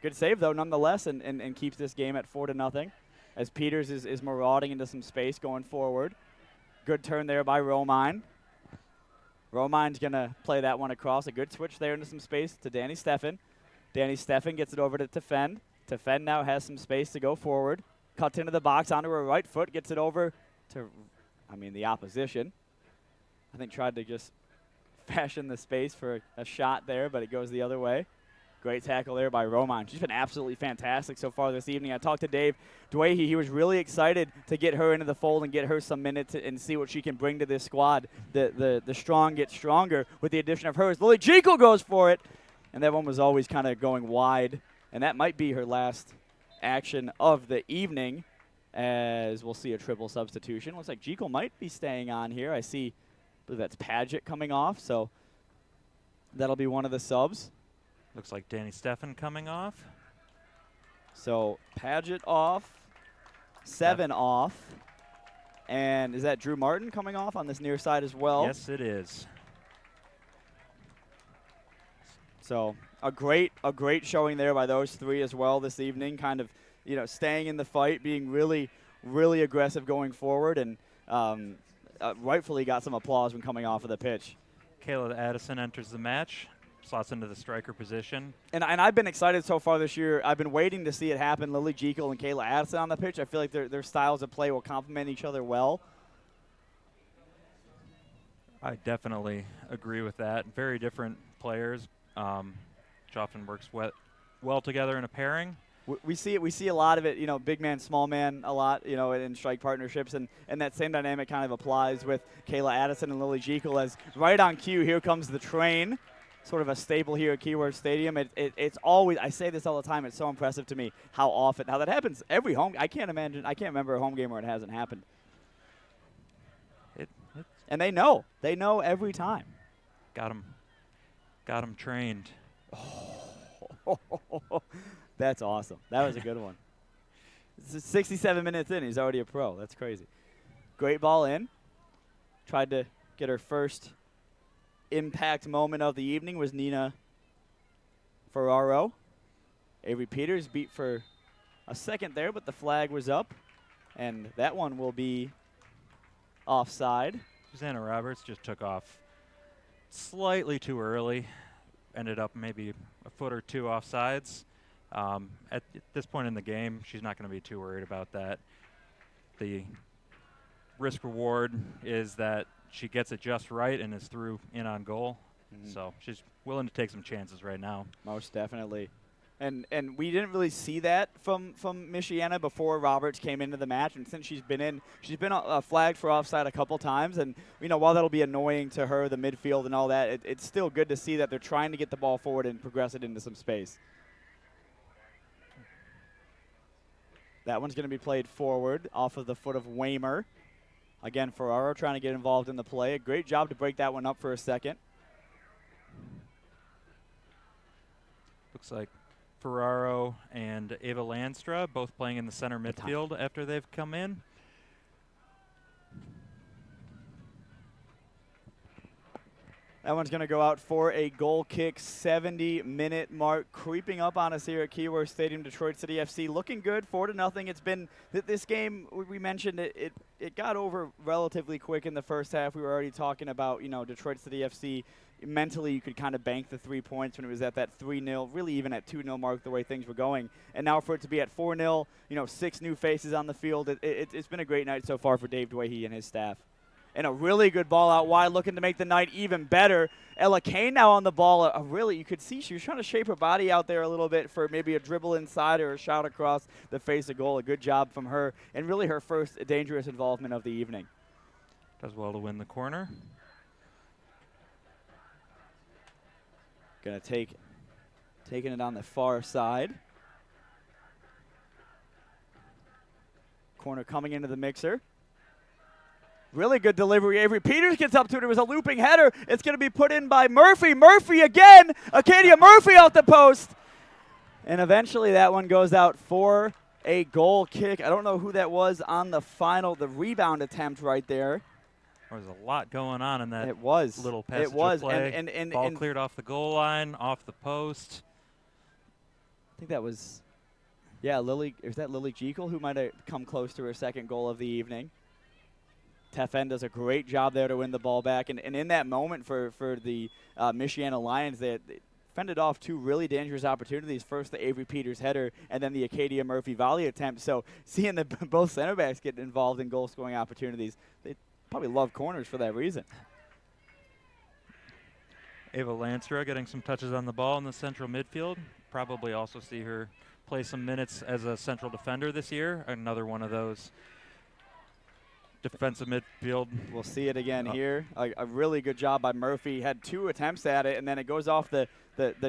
Good save, though, nonetheless, and keeps this game at 4-0 as Peters is marauding into some space going forward. Good turn there by Romine. Romine's going to play that one across. A good switch there into some space to Danny Steffen. Danny Steffen gets it over to Tefend. Tefend now has some space to go forward. Cuts into the box onto her right foot. Gets it over to, the opposition. I think tried to just fashion the space for a shot there, but it goes the other way. Great tackle there by Romine. She's been absolutely fantastic so far this evening. I talked to Dave Dwahey. He was really excited to get her into the fold and get her some minutes and see what she can bring to this squad. The strong get stronger with the addition of hers. Lily Jekyll goes for it, and that one was always kind of going wide, and that might be her last action of the evening, as we'll see a triple substitution. Looks like Jekyll might be staying on here. I believe that's Paget coming off, so that'll be one of the subs. Looks like Danny Steffen coming off. So Paget off, Seven off, and is that Drew Martin coming off on this near side as well? Yes, it is. So a great showing there by those three as well this evening, kind of staying in the fight, being really, really aggressive going forward, and rightfully got some applause when coming off of the pitch. Kayla Addison enters the match. Slots into the striker position. And I've been excited so far this year. I've been waiting to see it happen. Lily Jekyll and Kayla Addison on the pitch. I feel like their styles of play will complement each other well. I definitely agree with that. Very different players, which often works well together in a pairing. We see a lot of it, big man, small man a lot, in strike partnerships, and that same dynamic kind of applies with Kayla Addison and Lily Jekyll, as right on cue, here comes the train. Sort of a staple here at Keyworth Stadium. It's always, I say this all the time, it's so impressive to me how that happens every home. I can't remember a home game where it hasn't happened. And they know every time. Got him trained. Oh, that's awesome. That was a good one. 67 minutes in, he's already a pro. That's crazy. Great ball in. Tried to get her first impact moment of the evening was Nina Ferraro. Avery Peters beat for a second there, but the flag was up, and that one will be offside. Susanna Roberts just took off slightly too early. Ended up maybe a foot or two offsides. At this point in the game, she's not going to be too worried about that. The risk reward is that she gets it just right and is through in on goal. So she's willing to take some chances right now. Most definitely. And we didn't really see that from Michiana before Roberts came into the match, and since she's been flagged for offside a couple times, and while that'll be annoying to her, the midfield and all that, it's still good to see that they're trying to get the ball forward and progress it into some space. That one's going to be played forward off of the foot of Waymer. Again, Ferraro trying to get involved in the play. A great job to break that one up for a second. Looks like Ferraro and Ava Landstra both playing in the center midfield after they've come in. That one's going to go out for a goal kick. 70-minute mark creeping up on us here at Keyworth Stadium. Detroit City FC looking good, 4-0. It's been this game. We mentioned it got over relatively quick in the first half. We were already talking about Detroit City FC. Mentally, you could kind of bank the 3 points when it was at that 3-0, really even at 2-0 mark the way things were going. And now for it to be at 4-0, 6 new faces on the field. It's been a great night so far for Dave Dwahey and his staff. And a really good ball out wide, looking to make the night even better. Ella Kane now on the ball. You could see she was trying to shape her body out there a little bit for maybe a dribble inside or a shot across the face of goal. A good job from her, and really her first dangerous involvement of the evening. Does well to win the corner. Gonna taking it on the far side. Corner coming into the mixer. Really good delivery. Avery Peters gets up to it. It was a looping header. It's going to be put in by Murphy. Murphy again. Acadia Murphy off the post. And eventually that one goes out for a goal kick. I don't know who that was on the rebound attempt right there. There was a lot going on in that little passage it was. of play. And ball cleared off the goal line, off the post. think that was, yeah, Lily. Is that Lily Jekyll who might have come close to her second goal of the evening? Tefen does a great job there to win the ball back. And in that moment for the Michiana Lions, they fended off two really dangerous opportunities. First, the Avery Peters header, and then the Acadia Murphy volley attempt. So seeing both center backs get involved in goal-scoring opportunities, they probably love corners for that reason. Ava Lanstra getting some touches on the ball in the central midfield. Probably also see her play some minutes as a central defender this year. Another one of those defensive midfield. We'll see it again here. A really good job by Murphy. Had two attempts at it, and then it goes off the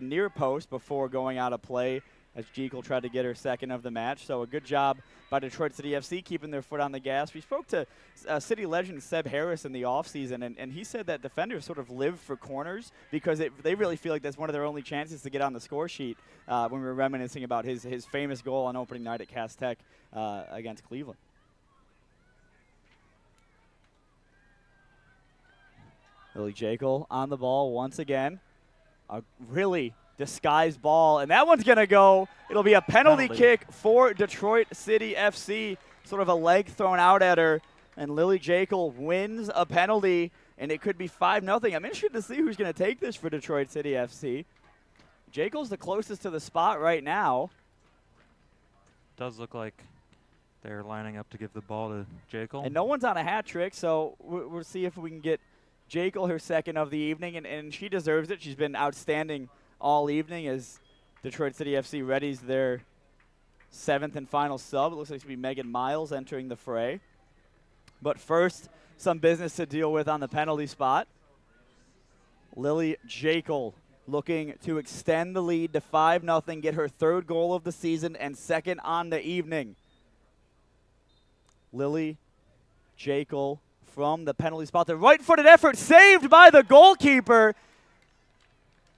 near post before going out of play as Jekyll tried to get her second of the match. So a good job by Detroit City FC keeping their foot on the gas. We spoke to City legend Seb Harris in the offseason, and he said that defenders sort of live for corners because they really feel like that's one of their only chances to get on the score sheet when we were reminiscing about his famous goal on opening night at Cass Tech against Cleveland. Lily Jekyll on the ball once again. A really disguised ball, and that one's going to go. It'll be a penalty kick for Detroit City FC. Sort of a leg thrown out at her, and Lily Jekyll wins a penalty, and it could be 5-0. I'm interested to see who's going to take this for Detroit City FC. Jekyll's the closest to the spot right now. Does look like they're lining up to give the ball to Jekyll. And no one's on a hat trick, so we'll see if we can get Jekyll her second of the evening, and she deserves it. She's been outstanding all evening as Detroit City FC readies their seventh and final sub. It looks like it's going to be Megan Miles entering the fray. But first, some business to deal with on the penalty spot. Lily Jekyll looking to extend the lead to 5-0, get her third goal of the season and second on the evening. Lily Jekyll from the penalty spot. The right-footed effort saved by the goalkeeper.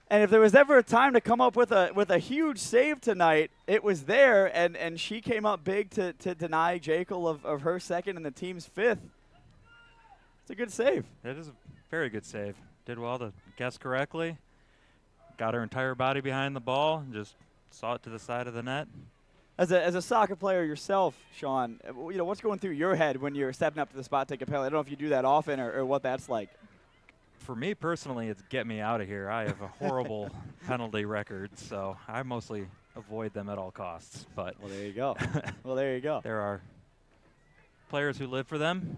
And if there was ever a time to come up with a huge save tonight, it was there, and she came up big to deny Jekyll of her second and the team's fifth. It's a good save. It is a very good save. Did well to guess correctly. Got her entire body behind the ball and just saw it to the side of the net. As a soccer player yourself, Sean, what's going through your head when you're stepping up to the spot to take a penalty? I don't know if you do that often or what that's like. For me personally, it's get me out of here. I have a horrible penalty record, so I mostly avoid them at all costs. But well, there you go. Well, there you go. There are players who live for them.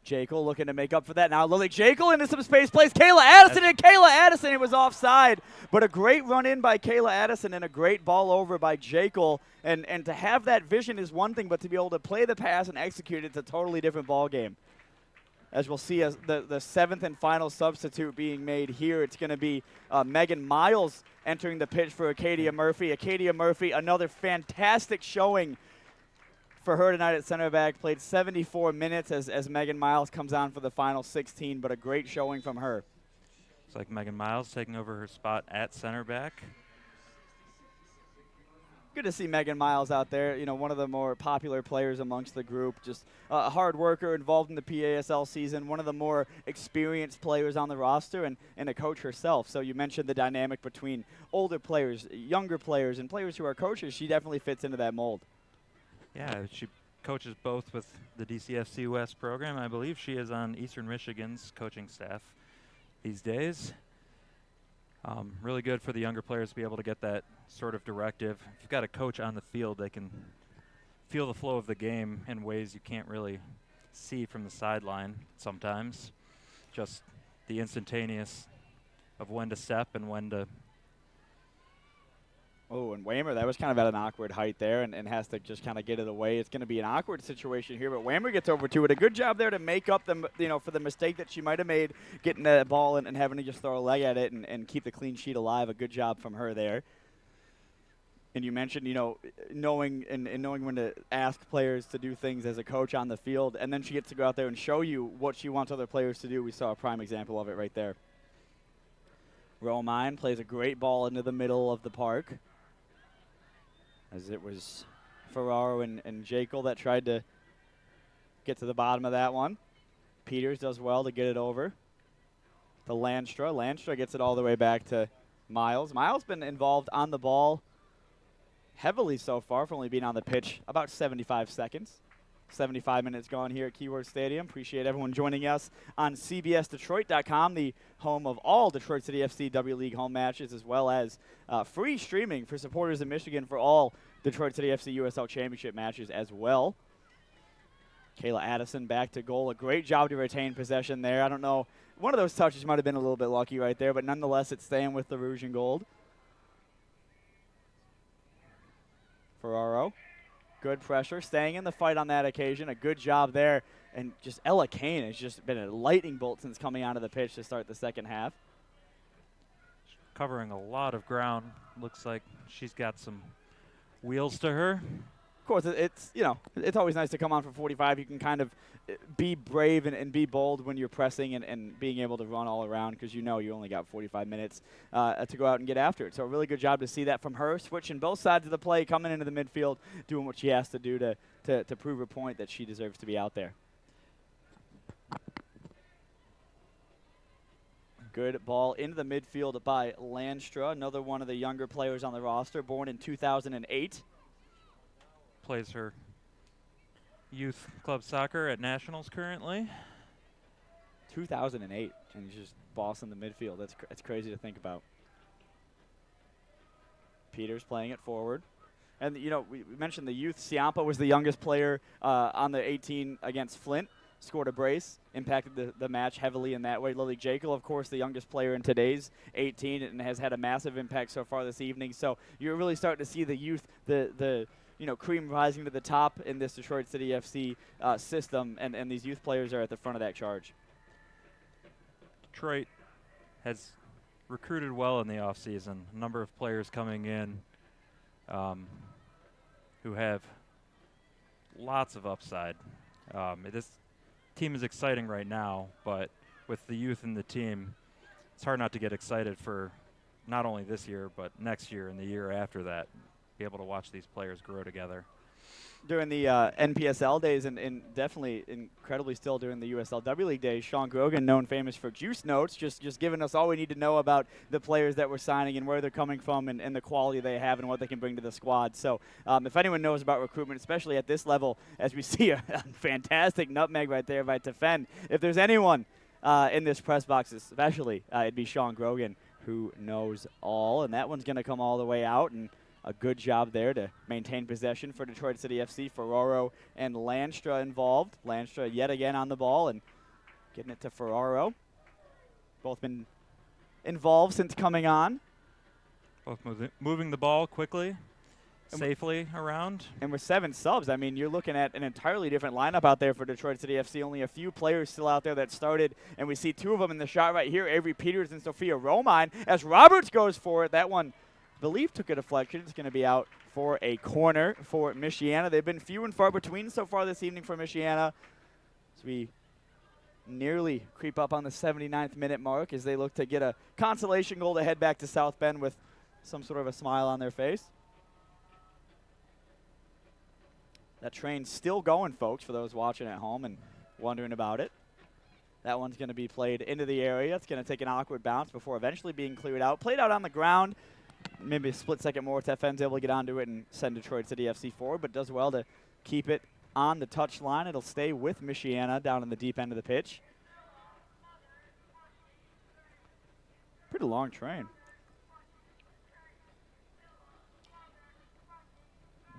Jekyll looking to make up for that. Now Lily Jekyll into some space, plays Kayla Addison, and Kayla Addison, it was offside. But a great run in by Kayla Addison and a great ball over by Jekyll. And to have that vision is one thing, but to be able to play the pass and execute it's a totally different ball game. As we'll see as the seventh and final substitute being made here, it's going to be Megan Miles entering the pitch for Acadia Murphy. Acadia Murphy, another fantastic showing for her tonight at center back. Played 74 minutes as Megan Miles comes on for the final 16, but a great showing from her. It's like Megan Miles taking over her spot at center back. Good to see Megan Miles out there, one of the more popular players amongst the group, just a hard worker involved in the PASL season, one of the more experienced players on the roster, and a coach herself. So you mentioned the dynamic between older players, younger players, and players who are coaches. She definitely fits into that mold. Yeah, she coaches both with the DCFC West program. I believe she is on Eastern Michigan's coaching staff these days. Really good for the younger players to be able to get that sort of directive. If you've got a coach on the field, they can feel the flow of the game in ways you can't really see from the sideline sometimes. Just the instantaneous of when to step and when to. Oh, and Waymer, that was kind of at an awkward height there and has to just kind of get it away. It's going to be an awkward situation here, but Waymer gets over to it. A good job there to make up for the mistake that she might have made getting that ball and having to just throw a leg at it and keep the clean sheet alive. A good job from her there. And you mentioned, knowing when to ask players to do things as a coach on the field, and then she gets to go out there and show you what she wants other players to do. We saw a prime example of it right there. Romine plays a great ball into the middle of the park, as it was Ferraro and Jekyll that tried to get to the bottom of that one. Peters does well to get it over to Lanstra. Lanstra gets it all the way back to Miles. Miles been involved on the ball heavily so far for only being on the pitch about 75 seconds. 75 minutes gone here at Keyworth Stadium. Appreciate everyone joining us on CBSDetroit.com, the home of all Detroit City FC W League home matches, as well as free streaming for supporters in Michigan for all Detroit City FC USL Championship matches as well. Kayla Addison back to goal. A great job to retain possession there. I don't know. One of those touches might have been a little bit lucky right there, but nonetheless, it's staying with the Rouge and Gold. Ferraro. Good pressure, staying in the fight on that occasion. A good job there. And just Ella Kane has just been a lightning bolt since coming onto the pitch to start the second half. Covering a lot of ground. Looks like she's got some wheels to her. Of course, it's it's always nice to come on for 45. You can kind of be brave and be bold when you're pressing and being able to run all around because you only got 45 minutes to go out and get after it. So a really good job to see that from her, switching both sides of the play, coming into the midfield, doing what she has to do to prove her point that she deserves to be out there. Good ball into the midfield by Landstra, another one of the younger players on the roster, born in 2008. Plays her youth club soccer at Nationals currently. 2008, and he's just bossing the midfield. That's crazy to think about. Peters playing it forward. And, we mentioned the youth. Ciampa was the youngest player on the 18 against Flint. Scored a brace, impacted the match heavily in that way. Lily Jekyll, of course, the youngest player in today's 18 and has had a massive impact so far this evening. So you're really starting to see the youth, the cream rising to the top in this Detroit City FC system, and these youth players are at the front of that charge. Detroit has recruited well in the offseason. A number of players coming in who have lots of upside. This team is exciting right now, but with the youth in the team, it's hard not to get excited for not only this year, but next year and the year after that. Be able to watch these players grow together. During the NPSL days and definitely incredibly still during the USL W League days, Sean Grogan, known famous for juice notes, just giving us all we need to know about the players that we're signing and where they're coming from and the quality they have and what they can bring to the squad. So if anyone knows about recruitment, especially at this level, as we see a fantastic nutmeg right there by Defend, if there's anyone in this press box especially, it'd be Sean Grogan, who knows all. And that one's going to come all the way out, and a good job there to maintain possession for Detroit City FC. Ferraro and Landstra involved. Landstra yet again on the ball and getting it to Ferraro. Both been involved since coming on. Both moving the ball quickly, safely around. And with 7 subs, I mean, you're looking at an entirely different lineup out there for Detroit City FC. Only a few players still out there that started, and we see 2 of them in the shot right here, Avery Peters and Sophia Romine. As Roberts goes for it, that one believe took a deflection. It's going to be out for a corner for Michiana. They've been few and far between so far this evening for Michiana, as we nearly creep up on the 79th minute mark as they look to get a consolation goal to head back to South Bend with some sort of a smile on their face. That train's still going, folks, for those watching at home and wondering about it. That one's going to be played into the area. It's going to take an awkward bounce before eventually being cleared out. Played out on the ground. Maybe a split second more. TFN's able to get onto it and send Detroit City FC forward, but does well to keep it on the touch line. It'll stay with Michiana down in the deep end of the pitch. Pretty long train.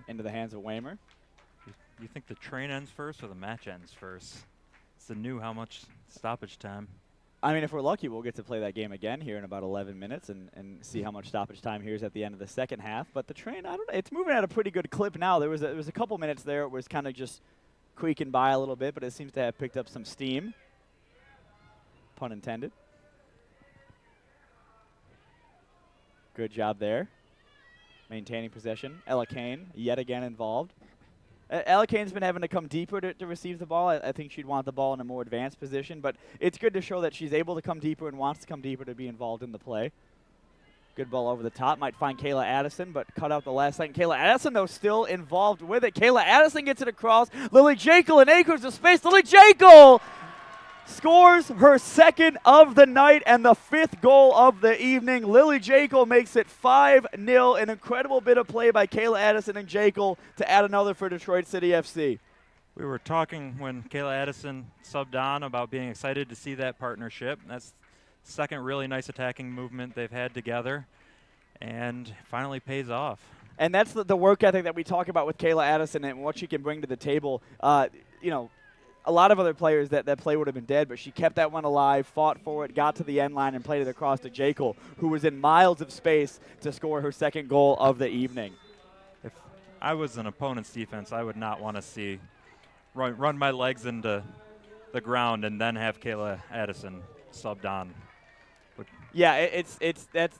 Into the hands of Waymer. You think the train ends first or the match ends first? It's the new how much stoppage time. I mean, if we're lucky, we'll get to play that game again here in about 11 minutes and see how much stoppage time here is at the end of the second half. But the train, I don't know, it's moving at a pretty good clip now. There was a couple minutes there it was kind of just creaking by a little bit, but it seems to have picked up some steam. Pun intended. Good job there. Maintaining possession. Ella Kane, yet again involved. Ella Kane's been having to come deeper to receive the ball. I think she'd want the ball in a more advanced position, but it's good to show that she's able to come deeper and wants to come deeper to be involved in the play. Good ball over the top. Might find Kayla Addison, but cut out the last second. Kayla Addison, though, still involved with it. Kayla Addison gets it across. Lily Jekyll in acres of space. Lily Jekyll scores her second of the night and the 5th goal of the evening. Lily Jekyll makes it 5-0. An incredible bit of play by Kayla Addison and Jekyll to add another for Detroit City FC. We were talking when Kayla Addison subbed on about being excited to see that partnership. That's the second really nice attacking movement they've had together, and finally pays off. And that's the work ethic that we talk about with Kayla Addison and what she can bring to the table. You know, a lot of other players that play would have been dead, but she kept that one alive, fought for it, got to the end line, and played it across to Jekyll, who was in miles of space to score her second goal of the evening. If I was an opponent's defense, I would not want to see run my legs into the ground and then have Kayla Addison subbed on. Yeah,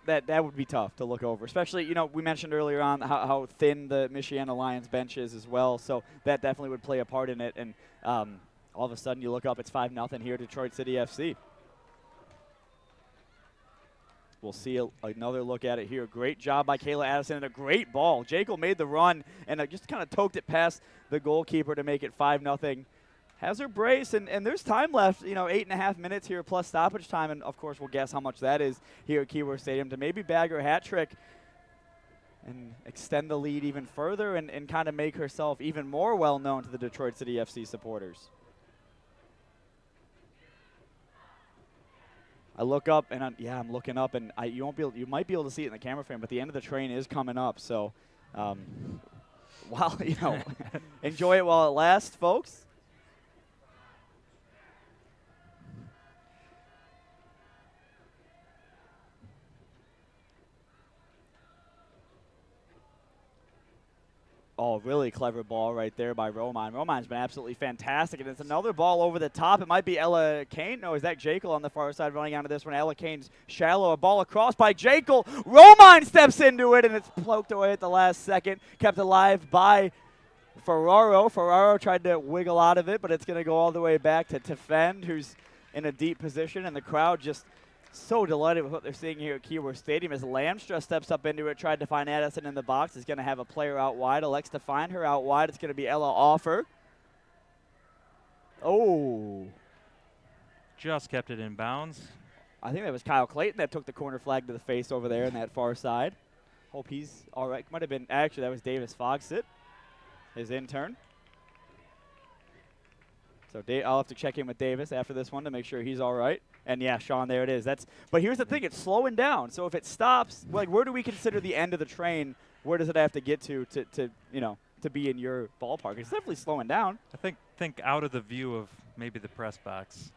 that would be tough to look over, especially, you know, we mentioned earlier on how thin the Michiana Lions bench is as well, so that definitely would play a part in it. And all of a sudden you look up, it's 5-0 here, Detroit City FC. We'll see another look at it here. Great job by Kayla Addison and a great ball. Jekyll made the run and just kind of toked it past the goalkeeper to make it 5-0. Has her brace, and there's time left, you know, 8.5 minutes here plus stoppage time, and of course we'll guess how much that is here at Keyworth Stadium to maybe bag her hat trick and extend the lead even further and kind of make herself even more well known to the Detroit City FC supporters. I look up, and I'm looking up, and you might be able to see it in the camera frame, but the end of the train is coming up. So, while enjoy it while it lasts, folks. Oh, really clever ball right there by Romine. Romine's been absolutely fantastic, and it's another ball over the top. It might be Ella Kane. No, is that Jekyll on the far side running onto this one? Ella Kane's shallow. A ball across by Jekyll. Romine steps into it, and it's poked away at the last second. Kept alive by Ferraro. Ferraro tried to wiggle out of it, but it's going to go all the way back to Tefend, who's in a deep position, and the crowd just so delighted with what they're seeing here at Keyworth Stadium as Lamstra steps up into it, tried to find Addison in the box. Is going to have a player out wide. Elects to find her out wide. It's going to be Ella Offer. Oh. Just kept it in bounds. I think that was Kyle Clayton that took the corner flag to the face over there in that far side. Hope he's all right. Might have been, actually, that was Davis Fogsit, his intern. So I'll have to check in with Davis after this one to make sure he's all right. And yeah, Sean, there it is. But here's the thing, it's slowing down. So if it stops, like, where do we consider the end of the train? Where does it have to get to be in your ballpark? It's definitely slowing down. I think out of the view of maybe the press box.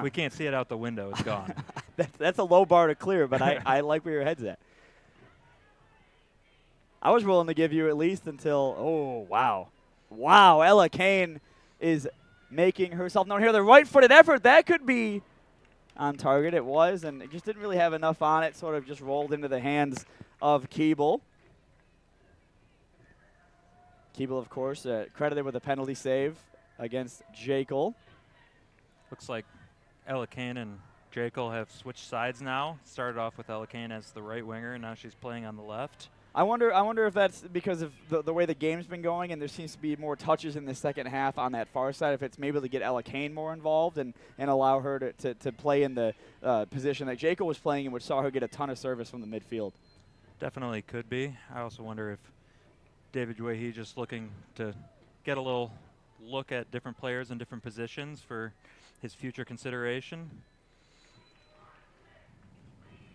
We can't see it out the window. It's gone. That's a low bar to clear, but I like where your head's at. I was willing to give you at least until, oh, wow. Wow, Ella Kane is making herself known here. The right-footed effort, that could be on target. It was, and it just didn't really have enough on it. Sort of just rolled into the hands of Keeble. Keeble, of course, credited with a penalty save against Jekyll. Looks like Ella Kane and Jekyll have switched sides now. Started off with Ella Kane as the right winger, and now she's playing on the left. I wonder if that's because of the way the game's been going, and there seems to be more touches in the second half on that far side. If it's maybe to get Ella Kane more involved and allow her to play in the position that Jekyll was playing in, which saw her get a ton of service from the midfield. Definitely could be. I also wonder if David Juehi just looking to get a little look at different players in different positions for his future consideration.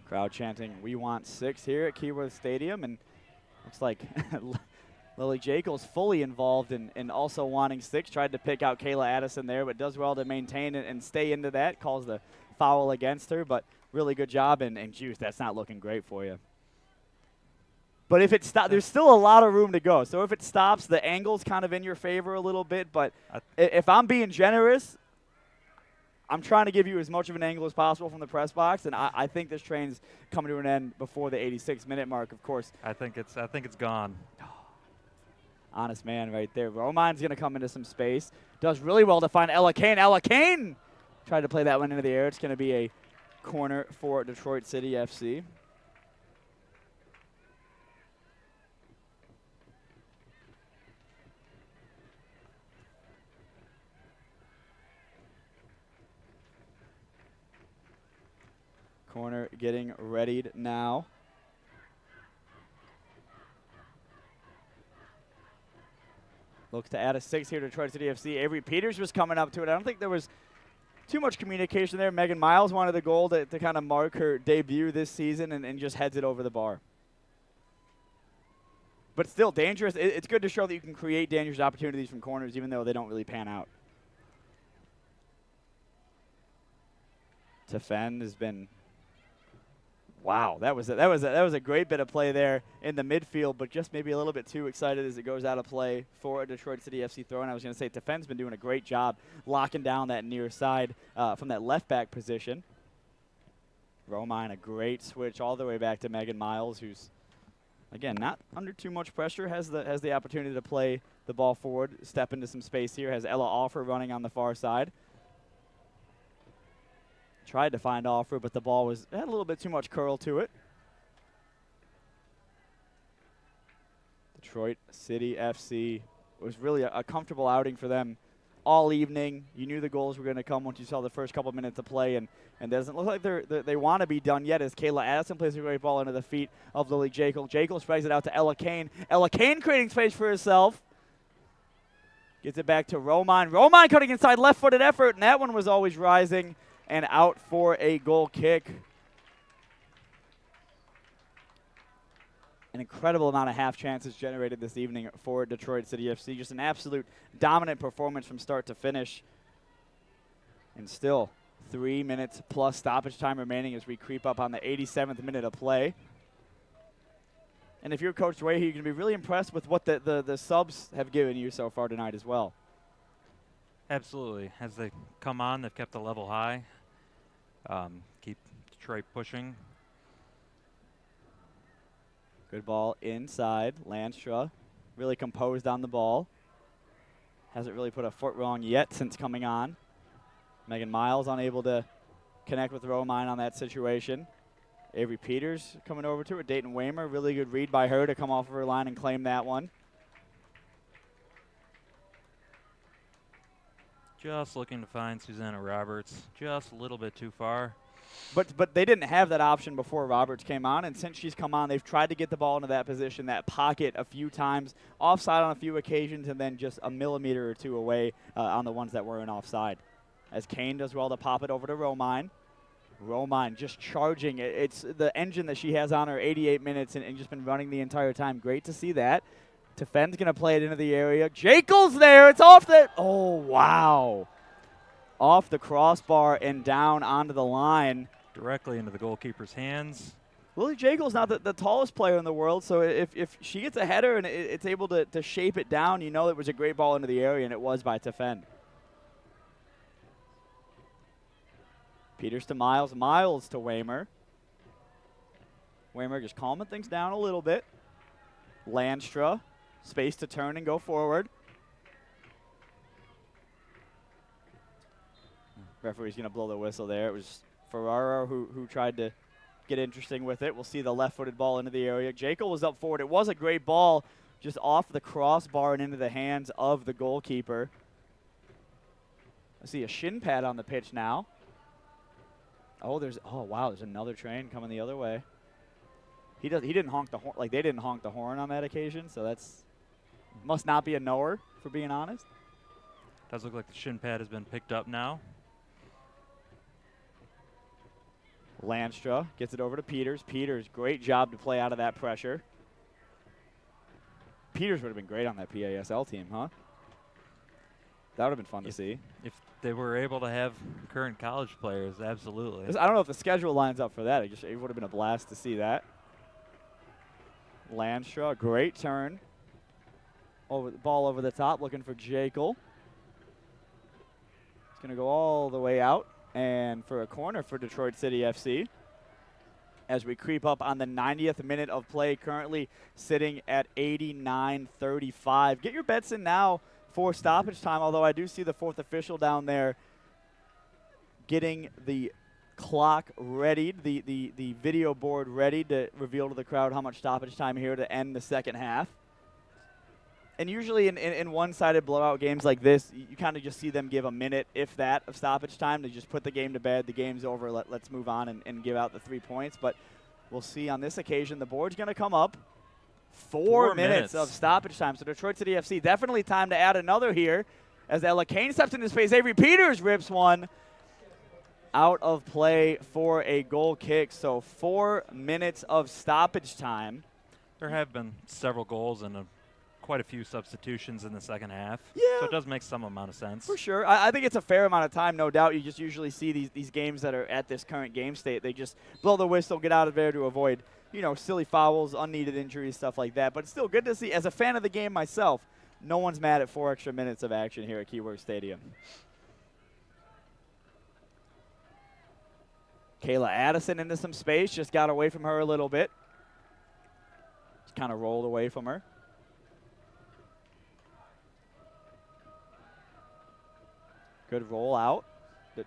Crowd chanting, "We want 6" here at Keyworth Stadium, and looks like Lily Jekyll's fully involved in also wanting 6. Tried to pick out Kayla Addison there, but does well to maintain it and stay into that. Calls the foul against her, but really good job. And Juice, that's not looking great for you. But if it stops, there's still a lot of room to go. So if it stops, the angle's kind of in your favor a little bit. But if I'm being generous, I'm trying to give you as much of an angle as possible from the press box, and I think this train's coming to an end before the 86-minute mark, of course. I think it's gone. Honest man right there. Romine's going to come into some space. Does really well to find Ella Kane. Ella Kane tried to play that one into the air. It's going to be a corner for Detroit City FC. Corner getting readied now. Looks to add a 6 here to Detroit City FC. Avery Peters was coming up to it. I don't think there was too much communication there. Megan Miles wanted the goal to kind of mark her debut this season and just heads it over the bar. But still dangerous. It's good to show that you can create dangerous opportunities from corners even though they don't really pan out. Tefen has been, wow, that was a great bit of play there in the midfield, but just maybe a little bit too excited as it goes out of play for a Detroit City FC throw. And I was going to say, Tefen's been doing a great job locking down that near side from that left back position. Romine, a great switch all the way back to Megan Miles, who's, again, not under too much pressure, has the opportunity to play the ball forward, step into some space here, has Ella Offer running on the far side. Tried to find Offer, but the ball had a little bit too much curl to it. Detroit City FC was really a comfortable outing for them all evening. You knew the goals were going to come once you saw the first couple minutes of play, and it doesn't look like they want to be done yet as Kayla Addison plays a great ball into the feet of Lily Jekyll. Jekyll sprays it out to Ella Kane. Ella Kane creating space for herself. Gets it back to Romine. Romine cutting inside, left-footed effort, and that one was always rising and out for a goal kick. An incredible amount of half chances generated this evening for Detroit City FC. Just an absolute dominant performance from start to finish. And still 3 minutes plus stoppage time remaining as we creep up on the 87th minute of play. And if you're Coach Dwayne, you're going to be really impressed with what the subs have given you so far tonight as well. Absolutely. As they come on, they've kept the level high. Keep Detroit pushing. Good ball inside. Landstra really composed on the ball. Hasn't really put a foot wrong yet since coming on. Megan Miles unable to connect with Romine on that situation. Avery Peters coming over to it. Dayton Waymer, really good read by her to come off of her line and claim that one. Just looking to find Susanna Roberts. Just a little bit too far. But they didn't have that option before Roberts came on, and since she's come on, they've tried to get the ball into that position, that pocket a few times, offside on a few occasions, and then just a millimeter or two away on the ones that weren't offside. As Kane does well to pop it over to Romine. Romine just charging. It's the engine that she has on her 88 minutes and just been running the entire time. Great to see that. Tefen's going to play it into the area. Jekyll's there. It's off the – oh, wow. Off the crossbar and down onto the line. Directly into the goalkeeper's hands. Lily Jekyll's not the tallest player in the world, so if she gets a header and it's able to shape it down, you know it was a great ball into the area, and it was by Tefen. Peters to Miles. Miles to Waymer. Waymer just calming things down a little bit. Landstra. Space to turn and go forward. Referee's going to blow the whistle there. It was Ferraro who tried to get interesting with it. We'll see the left-footed ball into the area. Jekyll was up forward. It was a great ball just off the crossbar and into the hands of the goalkeeper. I see a shin pad on the pitch now. Oh, wow, there's another train coming the other way. He didn't honk the horn, like they didn't honk the horn on that occasion, so that's must not be a knower, for being honest. Does look like the shin pad has been picked up now. Landstra gets it over to Peters. Peters, great job to play out of that pressure. Peters would have been great on that PASL team, huh? That would have been fun to see. If they were able to have current college players, absolutely. I don't know if the schedule lines up for that. It would have been a blast to see that. Landstra, great turn. Ball over the top, looking for Jekyll. It's going to go all the way out. And for a corner for Detroit City FC. As we creep up on the 90th minute of play, currently sitting at 89:35. Get your bets in now for stoppage time, although I do see the fourth official down there getting the clock readied, the video board ready to reveal to the crowd how much stoppage time here to end the second half. And usually in one-sided blowout games like this, you kind of just see them give a minute, if that, of stoppage time to just put the game to bed. The game's over. Let's move on and give out the 3 points. But we'll see on this occasion. The board's going to come up. 4 minutes of stoppage time. So Detroit City FC definitely time to add another here as Ella Kane steps into space. Avery Peters rips one out of play for a goal kick. So 4 minutes of stoppage time. There have been several goals and quite a few substitutions in the second half. Yeah. So it does make some amount of sense. For sure. I think it's a fair amount of time, no doubt. You just usually see these games that are at this current game state. They just blow the whistle, get out of there to avoid, silly fouls, unneeded injuries, stuff like that. But it's still good to see. As a fan of the game myself, no one's mad at 4 extra minutes of action here at Keyworth Stadium. Kayla Addison into some space, just got away from her a little bit. Just kind of rolled away from her. Good roll out. The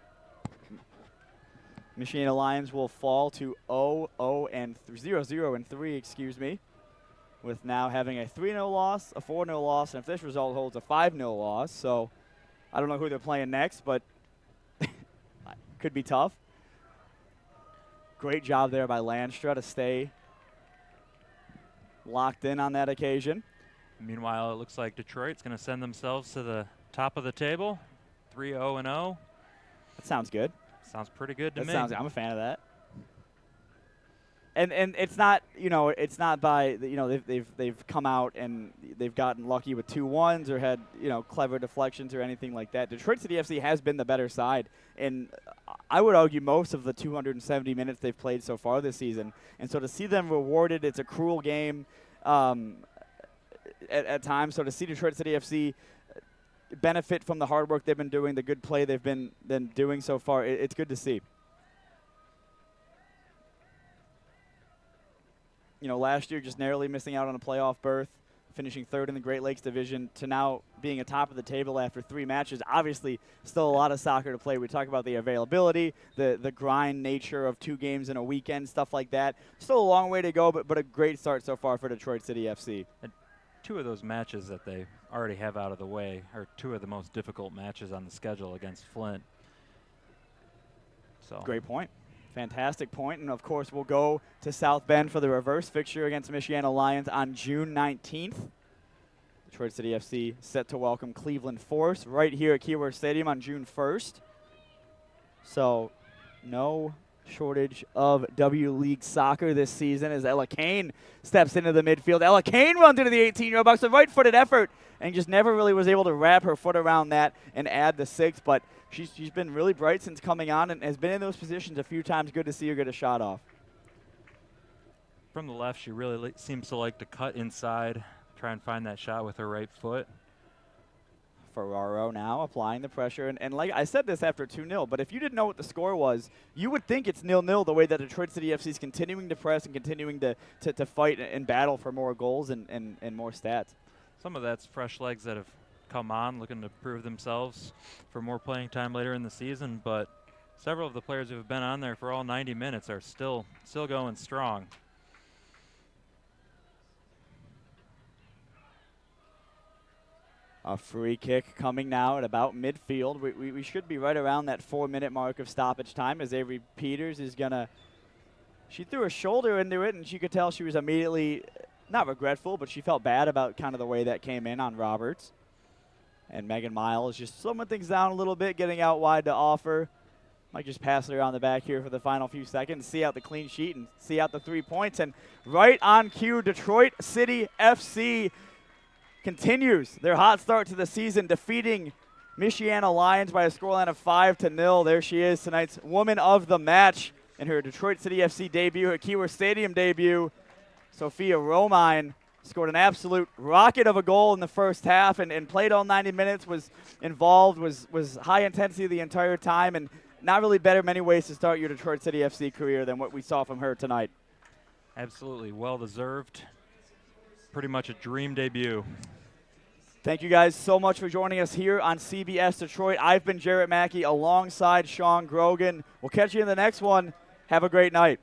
Michiana Lions will fall to 0-0-3, excuse me, with now having a 3-0 loss, a 4-0 loss, and if this result holds, a 5-0 loss. So I don't know who they're playing next, but could be tough. Great job there by Landstra to stay locked in on that occasion. Meanwhile, it looks like Detroit's going to send themselves to the top of the table. 3-0-0. That sounds good. Sounds pretty good to me. I'm a fan of that. And it's not, it's not by, they've come out and they've gotten lucky with 2-1s or had, clever deflections or anything like that. Detroit City FC has been the better side, and I would argue most of the 270 minutes they've played so far this season. And so to see them rewarded, it's a cruel game at times. So to see Detroit City FC benefit from the hard work they've been doing, the good play they've been doing so far, it's good to see. Last year just narrowly missing out on a playoff berth, finishing 3rd in the Great Lakes Division, to now being atop of the table after 3 matches. Obviously, still a lot of soccer to play. We talk about the availability, the grind nature of 2 games in a weekend, stuff like that. Still a long way to go, but a great start so far for Detroit City FC. And 2 of those matches that they already have out of the way are 2 of the most difficult matches on the schedule against Flint. So great point. Fantastic point. And, of course, we'll go to South Bend for the reverse fixture against Michiana Lions on June 19th. Detroit City FC set to welcome Cleveland Force right here at Keyworth Stadium on June 1st. So no shortage of W League soccer this season as Ella Kane steps into the midfield. Ella Kane runs into the 18-yard box, a right-footed effort, and just never really was able to wrap her foot around that and add the 6. But she's been really bright since coming on and has been in those positions a few times. Good to see her get a shot off. From the left, she really seems to like to cut inside, try and find that shot with her right foot. Ferraro now applying the pressure. And like I said this after 2-0, but if you didn't know what the score was, you would think it's 0-0 the way that Detroit City FC is continuing to press and continuing to fight and battle for more goals and more stats. Some of that's fresh legs that have come on looking to prove themselves for more playing time later in the season, but several of the players who have been on there for all 90 minutes are still going strong. A free kick coming now at about midfield. We should be right around that 4-minute mark of stoppage time as Avery Peters is she threw her shoulder into it, and she could tell she was immediately, not regretful, but she felt bad about kind of the way that came in on Roberts. And Megan Miles just slowing things down a little bit, getting out wide to offer. Might just pass it around the back here for the final few seconds, see out the clean sheet and see out the 3 points. And right on cue, Detroit City FC continues their hot start to the season, defeating Michiana Lions by a scoreline of 5-0. There she is, tonight's woman of the match in her Detroit City FC debut, her Keyworth Stadium debut. Sophia Romine scored an absolute rocket of a goal in the first half and played all 90 minutes, was involved, was high intensity the entire time, and not really better many ways to start your Detroit City FC career than what we saw from her tonight. Absolutely well-deserved. Pretty much a dream debut. Thank you guys so much for joining us here on CBS Detroit. I've been Jarrett Mackey alongside Sean Grogan. We'll catch you in the next one. Have a great night.